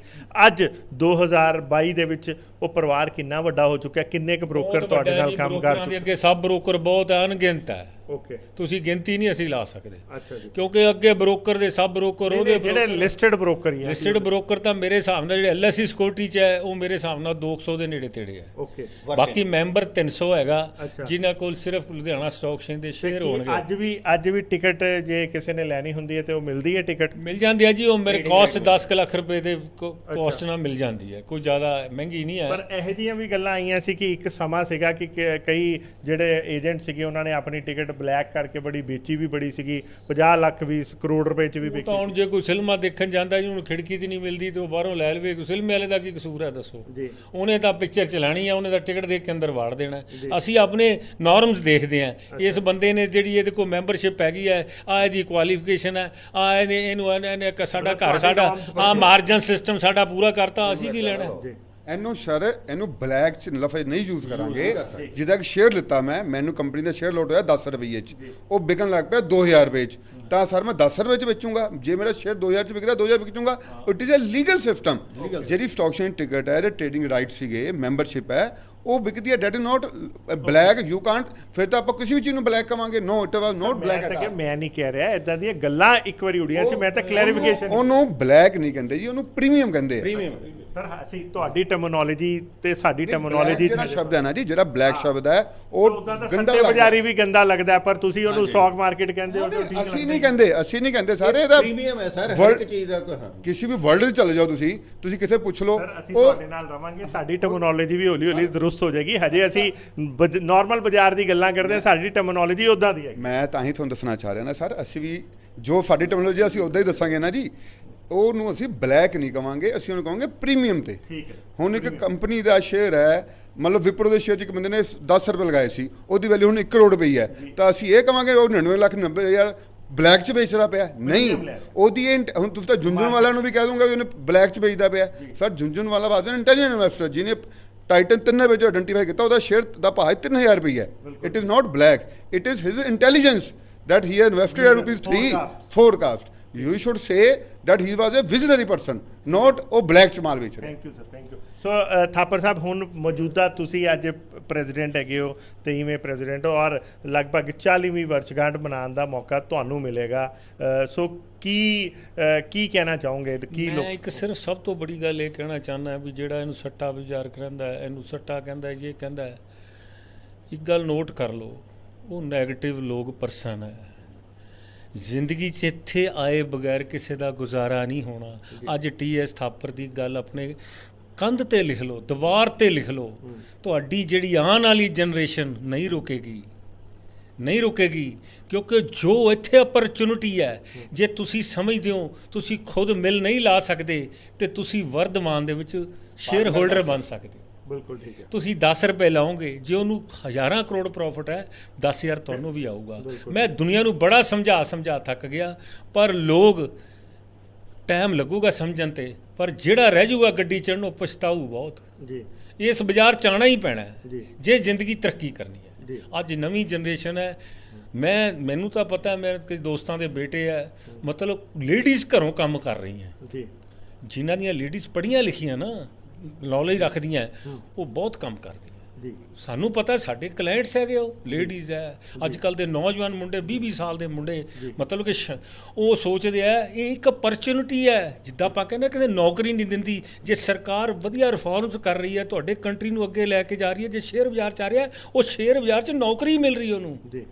ਅੱਜ 2022 ਦੇ ਵਿੱਚ ਉਹ ਪਰਿਵਾਰ ਕਿੰਨਾ ਵੱਡਾ ਹੋ ਚੁੱਕਾ? ਕਿੰਨੇ ਕੁ ਬ੍ਰੋਕਰ ਤੁਹਾਡੇ ਨਾਲ ਕੰਮ ਕਰ ਬ੍ਰੋਕਰਾਂ ਦੇ ਅੱਗੇ ਸਭ ਬ੍ਰੋਕਰ ਬਹੁਤ ਅਣਗਿਣਤ ਹੈ, ਓਕੇ, ਤੁਸੀਂ ਗਿਣਤੀ ਨਹੀਂ ਅਸੀਂ ਲਾ ਸਕਦੇ, ਅੱਛਾ ਜੀ, ਕਿਉਂਕਿ ਅੱਗੇ ਬ੍ਰੋਕਰ ਦੇ ਸਭ ਬ੍ਰੋਕਰ ਉਹਦੇ ਜਿਹੜੇ ਲਿਸਟਡ ਬ੍ਰੋਕਰ ਹੀ ਆ। ਲਿਸਟਡ ਬ੍ਰੋਕਰ ਤਾਂ ਮੇਰੇ ਹਿਸਾਬ ਨਾਲ ਜਿਹੜੇ LSE ਸਿਕਿਉਰਿਟੀ 'ਚ ਹੈ ਉਹ ਮੇਰੇ ਹਿਸਾਬ ਨਾਲ 200 ਦੇ ਨੇੜੇ ਤੇੜੇ ਹੈ। ਓਕੇ, ਬਾਕੀ ਮੈਂਬਰ 300 ਹੈਗਾ, ਅੱਛਾ। ਜਿਨ੍ਹਾਂ ਕੋਲ ਸਿਰਫ ਲੁਧਿਆਣਾ ਸਟਾਕ ਐਕਸਚੇਂਜ ਦੇ ਸ਼ੇਅਰ ਹੋਣਗੇ। ਅੱਜ ਵੀ ਟਿਕਟ ਜੇ ਕਿਸੇ ਨੇ ਲੈਣੀ ਹੁੰਦੀ ਹੈ ਤੇ ਉਹ ਮਿਲਦੀ ਹੈ ਟਿਕਟ? ਮਿਲ ਜਾਂਦੀ ਹੈ ਜੀ, ਉਹ ਮੇਰੇ ਕਾਸਟ 10 ਕੁ ਲੱਖ ਰੁਪਏ ਦੇ ਕਾਸਟ ਨਾਲ ਮਿਲ ਜਾਂਦੀ ਹੈ, ਕੋਈ ਜ਼ਿਆਦਾ ਮਹਿੰਗੀ ਨਹੀਂ ਹੈ। ਪਰ ਇਹੋ ਜਿਹੀਆਂ ਵੀ ਗੱਲਾਂ ਆਈਆਂ ਸੀ ਕਿ ਇੱਕ ਸਮਾਂ ਸੀਗਾ ਕਿ ਕਈ ਜਿਹੜੇ ਏਜੰਟ ਸੀਗੇ ਉਹਨਾਂ ਨੇ ਆਪਣੀ ਟਿਕਟ ਬਲੈਕ ਕਰਕੇ ਬੜੀ ਵੇਚੀ ਵੀ ਬੜੀ ਸੀਗੀ, 50 ਲੱਖ 20 ਕਰੋੜ ਰੁਪਏ 'ਚ ਵੀ ਤਾਂ ਵੇਚੀ। ਹੁਣ ਜੇ ਕੋਈ ਸਿਨੇਮਾ ਦੇਖਣ ਜਾਂਦਾ ਜੀ, ਹੁਣ ਖਿੜਕੀ 'ਚ ਨਹੀਂ ਮਿਲਦੀ ਤੇ ਉਹ ਬਾਹਰੋਂ ਲੈ ਲਵੇ, ਕੋਈ ਸਿਨੇਮੇ ਵਾਲੇ ਦਾ ਕੀ ਕਸੂਰ ਹੈ ਦੱਸੋ? ਜੀ, ਉਹਨੇ ਤਾਂ ਪਿਕਚਰ ਚਲਾਣੀ ਆ, ਉਹਨੇ ਤਾਂ ਟਿਕਟ ਦੇਖ ਕੇ ਅੰਦਰ ਵਾੜ ਦੇਣਾ। ਅਸੀਂ ਆਪਣੇ ਨਾਰਮਸ ਦੇਖਦੇ ਹਾਂ, ਇਸ ਬੰਦੇ ਨੇ ਜਿਹੜੀ ਇਹਦੇ ਕੋਲ ਮੈਂਬਰਸ਼ਿਪ ਹੈਗੀ ਹੈ, ਆ ਇਹਦੀ ਕੁਆਲੀਫਿਕੇਸ਼ਨ ਹੈ, ਆ ਇਹਨੇ ਸਾਡਾ ਘਰ ਸਾਡਾ ਆ ਮਾਰਜਨ ਸਿਸਟਮ ਸਾਡਾ ਪੂਰਾ ਕਰਤਾ, ਅਸੀਂ ਕੀ ਲੈਣਾ? ਇਹਨੂੰ ਸਰ ਇਹਨੂੰ ਬਲੈਕ ਚ ਲਫ਼ਜ਼ ਨਹੀਂ ਯੂਜ਼ ਕਰਾਂਗੇ। ਜਿਹਦਾ ਕਿ ਸ਼ੇਅਰ ਲਿੱਤਾ ਮੈਨੂੰ ਕੰਪਨੀ ਦਾ ਸ਼ੇਅਰ ਲੋਟ ਹੋਇਆ 10 ਰੁਪਏ ਚ, ਉਹ ਵਿਕਣ ਲੱਗ ਪਿਆ 2000 ਰੁਪਏ ਚ, ਤਾਂ ਸਰ ਮੈਂ 10 ਰੁਪਏ ਚ ਵੇਚੂੰਗਾ। ਜੇ ਮੇਰਾ ਸ਼ੇਅਰ 2000 ਚ ਵਿਕਦਾ 2000 ਵਿਕੂੰਗਾ। It is a legal system. ਜਿਹੜੀ ਸਟਾਕ ਐਕਸਚੇਂਜ ਟਿਕਟ ਹੈ, ਇਹਦੇ ਟ੍ਰੇਡਿੰਗ ਰਾਈਟ ਸੀਗੇ, ਮੈਂਬਰਸ਼ਿਪ ਹੈ, ਉਹ ਵਿਕਦੀ ਹੈ। That is not black. You can't, ਫਿਰ ਤਾਂ ਆਪਾਂ ਕਿਸੇ ਵੀ ਚੀਜ਼ ਨੂੰ ਬਲੈਕ ਕਵਾਂਗੇ। No, it was not black at all. ਮੈਂ ਨਹੀਂ ਕਹਿ ਰਿਹਾ, ਇਦਾਂ ਦੀਆਂ ਗੱਲਾਂ ਇੱਕ ਵਾਰੀ ਉੜੀਆਂ ਸੀ, ਮੈਂ ਤਾਂ ਕਲੈਰੀਫਿਕੇਸ਼ਨ। ਉਹਨੂੰ ਬਲੈਕ ਨਹੀਂ ਕਹਿੰਦੇ ਜੀ, ਉਹਨੂੰ ਪ੍ਰੀਮੀਅਮ ਕਹਿੰਦੇ ਆ। ਸਰ ਅਸੀਂ ਤੁਹਾਡੀ ਟਰਮੀਨੋਲੋਜੀ ਤੇ ਸਾਡੀ ਟਰਮੀਨੋਲੋਜੀ ਜਿਹੜਾ ਸ਼ਬਦ ਹੈ ਨਾ ਜੀ, ਜਿਹੜਾ ਬਲੈਕ ਸ਼ਬਦ ਹੈ, ਉਹ ਗੰਦਾ ਸੱਟੇ ਬਾਜ਼ਾਰੀ ਵੀ ਗੰਦਾ ਲੱਗਦਾ, ਪਰ ਤੁਸੀਂ ਉਹਨੂੰ ਸਟਾਕ ਮਾਰਕੀਟ ਕਹਿੰਦੇ ਹੋ। ਅਸੀਂ ਨਹੀਂ ਕਹਿੰਦੇ ਸਾਰੇ। ਇਹਦਾ ਪ੍ਰੀਮੀਅਮ ਹੈ ਸਰ, ਹਰ ਇੱਕ ਚੀਜ਼ ਦਾ। ਕਿਸੇ ਵੀ ਵਰਲਡ ਵਿੱਚ ਚਲੇ ਜਾਓ ਤੁਸੀਂ ਕਿੱਥੇ ਪੁੱਛ ਲਓ, ਅਸੀਂ ਤੁਹਾਡੇ ਨਾਲ ਰਵਾਂਗੇ। ਸਾਡੀ ਟਰਮੀਨੋਲੋਜੀ ਵੀ ਹੌਲੀ ਹੌਲੀ ਦਰੁਸਤ ਹੋ ਜਾਏਗੀ। ਹਜੇ ਅਸੀਂ ਨਾਰਮਲ ਬਾਜ਼ਾਰ ਦੀ ਗੱਲਾਂ ਕਰਦੇ ਹਾਂ, ਸਾਡੀ ਟਰਮੀਨੋਲੋਜੀ ਉਦਾਂ ਦੀ ਹੈ। ਮੈਂ ਤਾਂ ਹੀ ਤੁਹਾਨੂੰ ਦੱਸਣਾ ਚਾਹ ਰਿਹਾ ਨਾ ਸਰ, ਅਸੀਂ ਵੀ ਜੋ ਸਾਡੀ ਟਰਮੀਨੋਲੋਜੀ ਅਸੀਂ ਉਦਾਂ ਹੀ ਦੱਸਾਂਗੇ ਨਾ ਜੀ। ਉਹਨੂੰ ਅਸੀਂ ਬਲੈਕ ਨਹੀਂ ਕਵਾਂਗੇ, ਅਸੀਂ ਉਹਨੂੰ ਕਹਾਂਗੇ ਪ੍ਰੀਮੀਅਮ ਤੇ। ਹੁਣ ਇੱਕ ਕੰਪਨੀ ਦਾ ਸ਼ੇਅਰ ਹੈ, ਮਤਲਬ ਵਿਪਰੋ ਦੇ ਸ਼ੇਅਰ 'ਚ ਇੱਕ ਬੰਦੇ ਨੇ 10 ਰੁਪਏ ਲਗਾਏ ਸੀ, ਉਹਦੀ ਵੈਲਿਊ ਹੁਣ 1 ਕਰੋੜ ਰੁਪਈ ਹੈ, ਤਾਂ ਅਸੀਂ ਇਹ ਕਵਾਂਗੇ ਉਹ 99,90,000 ਬਲੈਕ 'ਚ ਵੇਚਦਾ ਪਿਆ? ਨਹੀਂ, ਉਹਦੀ ਹੁਣ ਤੁਸੀਂ ਤਾਂ ਝੁੰਝੁਨ ਵਾਲਿਆਂ ਨੂੰ ਵੀ ਕਹਿ ਦੂੰਗਾ ਵੀ ਉਹਨੇ ਬਲੈਕ 'ਚ ਵੇਚਦਾ ਪਿਆ। ਸਰ ਝੁੰਝੁਨ ਵਾਲਾ ਵਾਜ ਇੰਟੈਲੀਜੈਂਟ ਇਨਵੈਸਟਰ, ਜਿਹਨੇ ਟਾਈਟਨ 3 ਰੁਪਏ 'ਚ ਆਇਡੈਂਟੀਫਾਈ ਕੀਤਾ, ਉਹਦਾ ਸ਼ੇਅਰ ਦਾ ਭਾਅ 3000 ਰੁਪਏ ਹੈ। It is not black, it is his intelligence that he invested at ₹3 forecast. You should say that he was a visionary person, not ਉਹ ਬਲੈਕ ਚ ਮਾਲ ਵੇਚ ਰਿਹਾ। Thank you sir, thank you. So Thapar sahib, ਹੁਣ ਮੌਜੂਦਾ ਤੁਸੀਂ ਅੱਜ ਪ੍ਰੈਜ਼ੀਡੈਂਟ ਹੈਗੇ ਹੋ, 23ਵੇਂ ਪ੍ਰੈਜ਼ੀਡੈਂਟ ਹੋ, ਔਰ ਲਗਭਗ 40ਵੀਂ ਵਰਸ਼ਗਾਂਠ ਮਨਾਉਣ ਦਾ ਮੌਕਾ ਤੁਹਾਨੂੰ ਮਿਲੇਗਾ। ਸੋ ਕੀ ਕਹਿਣਾ ਚਾਹੋਗੇ? ਮੈਂ ਇੱਕ ਸਿਰਫ ਸਭ ਤੋਂ ਬੜੀ ਗੱਲ ਇਹ ਕਹਿਣਾ ਚਾਹੁੰਦਾ ਵੀ ਜਿਹੜਾ ਇਹਨੂੰ ਸੱਟਾ ਵਿਚਾਰ ਕਹਿੰਦਾ, ਇਹਨੂੰ ਸੱਟਾ ਕਹਿੰਦਾ, ਇਹ ਕਹਿੰਦਾ, ਇੱਕ ਗੱਲ ਨੋਟ ਕਰ ਲਓ, ਉਹ ਨੈਗੇਟਿਵ ਲੋਕ ਪਰਸਨ ਹੈ। ਜ਼ਿੰਦਗੀ 'ਚ ਇੱਥੇ ਆਏ ਬਗੈਰ ਕਿਸੇ ਦਾ ਗੁਜ਼ਾਰਾ ਨਹੀਂ ਹੋਣਾ। ਅੱਜ TS ਥਾਪਰ ਦੀ ਗੱਲ ਆਪਣੇ ਕੰਧ ਤੇ ਲਿਖ ਲਓ, ਦੀਵਾਰ ਤੇ ਲਿਖ ਲਓ। ਤੁਹਾਡੀ ਜਿਹੜੀ ਆਉਣ ਵਾਲੀ ਜਨਰੇਸ਼ਨ ਨਹੀਂ ਰੁਕੇਗੀ, ਕਿਉਂਕਿ ਜੋ ਇੱਥੇ ਅਪਰਚੁਨਿਟੀ ਹੈ, ਜੇ ਤੁਸੀਂ ਸਮਝਦੇ ਹੋ ਤੁਸੀਂ ਖੁਦ ਮਿਲ ਨਹੀਂ ਲਾ ਸਕਦੇ, ਤੇ ਤੁਸੀਂ ਵਰਤਮਾਨ ਦੇ ਵਿੱਚ ਸ਼ੇਅਰ ਹੋਲਡਰ ਬਣ ਸਕਦੇ ਹੋ। ਬਿਲਕੁਲ ਠੀਕ ਹੈ। ਤੁਸੀਂ 10 ਰੁਪਏ ਲਾਓਗੇ, ਜੇ ਉਹਨੂੰ ਹਜ਼ਾਰਾਂ ਕਰੋੜ ਪ੍ਰੋਫਿਟ ਹੈ, 10,000 ਤੁਹਾਨੂੰ ਵੀ ਆਊਗਾ। ਮੈਂ ਦੁਨੀਆ ਨੂੰ ਬੜਾ ਸਮਝਾ ਥੱਕ ਗਿਆ, ਪਰ ਲੋਕ ਟਾਈਮ ਲੱਗੂਗਾ ਸਮਝਣ ਤੇ, ਪਰ ਜਿਹੜਾ ਰਹਿ ਜਾਊਗਾ ਗੱਡੀ ਚੜ੍ਹਨ, ਉਹ ਪਛਤਾਊ ਬਹੁਤ ਜੀ। ਇਸ ਬਾਜ਼ਾਰ 'ਚ ਆਉਣਾ ਹੀ ਪੈਣਾ ਹੈ ਜੇ ਜ਼ਿੰਦਗੀ ਤਰੱਕੀ ਕਰਨੀ ਹੈ। ਅੱਜ ਨਵੀਂ ਜਨਰੇਸ਼ਨ ਹੈ, ਮੈਨੂੰ ਤਾਂ ਪਤਾ, ਮੇਰੇ ਕਿਸੇ ਦੋਸਤਾਂ ਦੇ ਬੇਟੇ ਹੈ, ਮਤਲਬ ਲੇਡੀਜ਼ ਘਰੋਂ ਕੰਮ ਕਰ ਰਹੀਆਂ ਜੀ। ਜਿਨ੍ਹਾਂ ਦੀਆਂ ਲੇਡੀਜ਼ ਪੜ੍ਹੀਆਂ ਲਿਖੀਆਂ ਨਾ, ਨੌਲੇਜ ਰੱਖਦੀਆਂ, ਉਹ ਬਹੁਤ ਕੰਮ ਕਰਦੀਆਂ ਜੀ। ਸਾਨੂੰ ਪਤਾ, ਸਾਡੇ ਕਲਾਇੰਟਸ ਹੈਗੇ, ਉਹ ਲੇਡੀਜ਼ ਹੈ। ਅੱਜ ਕੱਲ੍ਹ ਦੇ ਨੌਜਵਾਨ ਮੁੰਡੇ, 20-20 ਸਾਲ ਦੇ ਮੁੰਡੇ, ਮਤਲਬ ਕਿ ਉਹ ਸੋਚਦੇ ਆ ਇਹ ਇੱਕ ਅਪਰਚੁਨਿਟੀ ਹੈ। ਜਿੱਦਾਂ ਆਪਾਂ ਕਹਿੰਦੇ ਕਿਤੇ ਨੌਕਰੀ ਨਹੀਂ ਦਿੰਦੀ, ਜੇ ਸਰਕਾਰ ਵਧੀਆ ਰਿਫਾਰਮਸ ਕਰ ਰਹੀ ਹੈ, ਤੁਹਾਡੇ ਕੰਟਰੀ ਨੂੰ ਅੱਗੇ ਲੈ ਕੇ ਜਾ ਰਹੀ ਹੈ, ਜੇ ਸ਼ੇਅਰ ਬਾਜ਼ਾਰ 'ਚ ਆ ਰਿਹਾ, ਉਹ ਸ਼ੇਅਰ ਬਾਜ਼ਾਰ 'ਚ ਨੌਕਰੀ ਮਿਲ ਰਹੀ ਉਹਨੂੰ ਜੀ।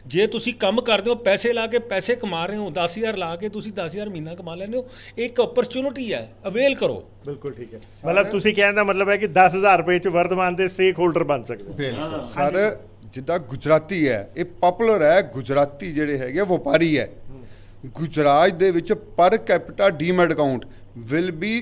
ਜੇ ਤੁਸੀਂ ਕੰਮ ਕਰਦੇ ਹੋ, ਪੈਸੇ ਲਾ ਕੇ ਪੈਸੇ ਕਮਾ ਰਹੇ ਹੋ, 10,000 ਲਾ ਕੇ ਤੁਸੀਂ 10,000 ਮਹੀਨਾ ਕਮਾ ਲੈਂਦੇ ਹੋ, ਇੱਕ ਅਪਰਚੁਨਿਟੀ ਹੈ, ਅਵੇਲ ਕਰੋ। ਬਿਲਕੁਲ ਠੀਕ ਹੈ। ਮਤਲਬ ਤੁਸੀਂ ਕਹਿਣ ਦਾ ਮਤਲਬ ਹੈ ਕਿ 10,000 ਰੁਪਏ 'ਚ ਵਰਤਮਾਨ ਦੇ ਸਟੇਕ ਹੋਲਡਰ ਬਣ ਸਕਦੇ ਹੋ। ਸਰ ਜਿੱਦਾਂ ਗੁਜਰਾਤੀ ਹੈ, ਇਹ ਪਪੂਲਰ ਹੈ। ਗੁਜਰਾਤੀ ਜਿਹੜੇ ਹੈਗੇ ਵਪਾਰੀ ਹੈ। ਗੁਜਰਾਤ ਦੇ ਵਿੱਚ per capita demat account will be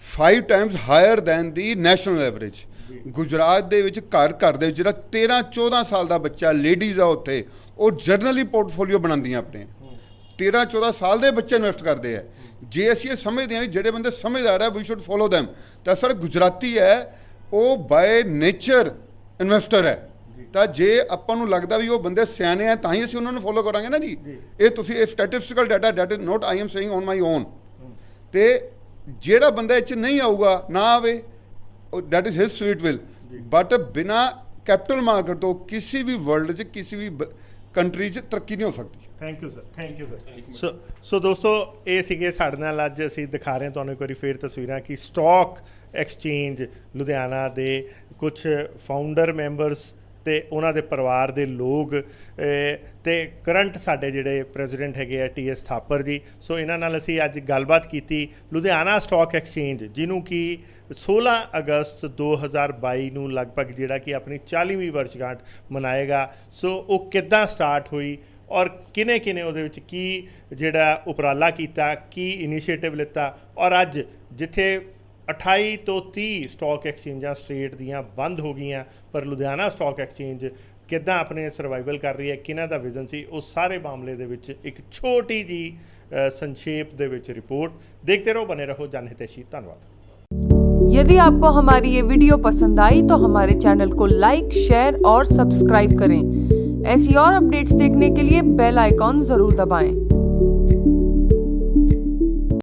5 times higher than the national average. Gujarat ਦੇ ਵਿੱਚ ਘਰ ਦੇ ਵਿੱਚ ਜਿਹੜਾ 13-14 ਸਾਲ ਦਾ ਬੱਚਾ, ਲੇਡੀਜ਼ ਆ ਉੱਥੇ, ਉਹ ਜਰਨਲੀ ਪੋਰਟਫੋਲੀਓ ਬਣਾਉਂਦੀਆਂ ਆਪਣੇ। 13-14 ਸਾਲ ਦੇ ਬੱਚੇ ਇਨਵੈਸਟ ਕਰਦੇ ਆ। ਜੇ ਅਸੀਂ ਇਹ ਸਮਝਦੇ ਹਾਂ ਵੀ ਜਿਹੜੇ ਬੰਦੇ ਸਮਝਦਾਰ ਹੈ, ਵੀ ਸ਼ੁੱਡ ਫੋਲੋ ਦੈਮ, ਤਾਂ ਸਰ ਗੁਜਰਾਤੀ ਹੈ, ਉਹ ਬਾਏ ਨੇਚਰ ਇਨਵੈਸਟਰ ਹੈ। ਤਾਂ ਜੇ ਆਪਾਂ ਨੂੰ ਲੱਗਦਾ ਵੀ ਉਹ ਬੰਦੇ ਸਿਆਣੇ ਆ, ਤਾਂ ਹੀ ਅਸੀਂ ਉਹਨਾਂ ਨੂੰ ਫੋਲੋ ਕਰਾਂਗੇ ਨਾ ਜੀ। ਇਹ ਤੁਸੀਂ ਇਹ statistical data, that is not I am saying on my own. ਤੇ ਜਿਹੜਾ ਬੰਦਾ ਇਹ 'ਚ ਨਹੀਂ ਆਊਗਾ, ਨਾ ਆਵੇ, that is his sweet will. But ਬਿਨਾ ਕੈਪੀਟਲ ਮਾਰਕੀਟ ਤੋਂ ਕਿਸੇ ਵੀ ਵਰਲਡ 'ਚ, ਕਿਸੇ ਵੀ ਕੰਟਰੀ 'ਚ ਤਰੱਕੀ ਨਹੀਂ ਹੋ ਸਕਦੀ। Thank you sir, thank you sir. So ਦੋਸਤੋ, ਇਹ ਸੀਗੇ ਸਾਡੇ ਨਾਲ, ਅੱਜ ਅਸੀਂ ਦਿਖਾ ਰਹੇ ਹਾਂ ਤੁਹਾਨੂੰ ਇੱਕ ਵਾਰੀ ਫੇਰ ਤਸਵੀਰਾਂ ਕਿ ਸਟਾਕ ਐਕਸਚੇਂਜ ਲੁਧਿਆਣਾ ਦੇ ਕੁਝ ਫਾਊਂਡਰ ਮੈਂਬਰਸ ਤੇ ਉਹਨਾਂ ਦੇ ਪਰਿਵਾਰ ਦੇ ਲੋਕ ਤੇ ਕਰੰਟ ਸਾਡੇ ਜਿਹੜੇ ਪ੍ਰੈਜ਼ੀਡੈਂਟ ਹੈਗੇ ਆ TS ਥਾਪਰ ਜੀ। ਸੋ ਇਹਨਾਂ ਨਾਲ ਅਸੀਂ ਅੱਜ ਗੱਲਬਾਤ ਕੀਤੀ। ਲੁਧਿਆਣਾ ਸਟਾਕ ਐਕਸਚੇਂਜ, ਜਿਹਨੂੰ ਕਿ 16 ਅਗਸਤ 2022 ਨੂੰ ਲਗਭਗ ਜਿਹੜਾ ਕਿ ਆਪਣੀ 40ਵੀਂ ਵਰਸ਼ਗਾਂਠ ਮਨਾਏਗਾ। ਸੋ ਉਹ ਕਿੱਦਾਂ ਸਟਾਰਟ ਹੋਈ ਔਰ ਕਿਨੇ ਉਹਦੇ ਵਿੱਚ ਕੀ ਜਿਹੜਾ ਉਪਰਾਲਾ ਕੀਤਾ, ਕੀ ਇਨੀਸ਼ੀਏਟਿਵ ਲਿੱਤਾ, ਔਰ ਅੱਜ ਜਿੱਥੇ 28 ਤੋਂ 30 ਸਟਾਕ ਐਕਸਚੇਂਜਾਂ ਸਟੇਟ ਦੀਆਂ ਬੰਦ ਹੋ ਗਈਆਂ, ਪਰ ਲੁਧਿਆਣਾ ਸਟਾਕ ਐਕਸਚੇਂਜ ਕਿੱਦਾਂ ਆਪਣੇ ਸਰਵਾਈਵਲ ਕਰ ਰਹੀ ਹੈ, ਕਿਹਨਾਂ ਦਾ ਵਿਜ਼ਨ ਸੀ, ਉਸ ਸਾਰੇ ਮਾਮਲੇ ਦੇ ਵਿੱਚ ਇੱਕ ਛੋਟੀ ਜੀ ਸੰਖੇਪ ਦੇ ਵਿੱਚ ਰਿਪੋਰਟ। ਦੇਖਦੇ ਰਹੋ, ਬਨੇ ਰਹੋ ਜਨ ਹਿਤੈਸ਼ੀ। ਧੰਨਵਾਦ। यदि आपको हमारी ये वीडियो पसंद आई तो हमारे चैनल को लाइक, शेयर और सब्सक्राइब करें। ऐसी और अपडेट्स देखने के लिए बेल आइकॉन जरूर दबाएं।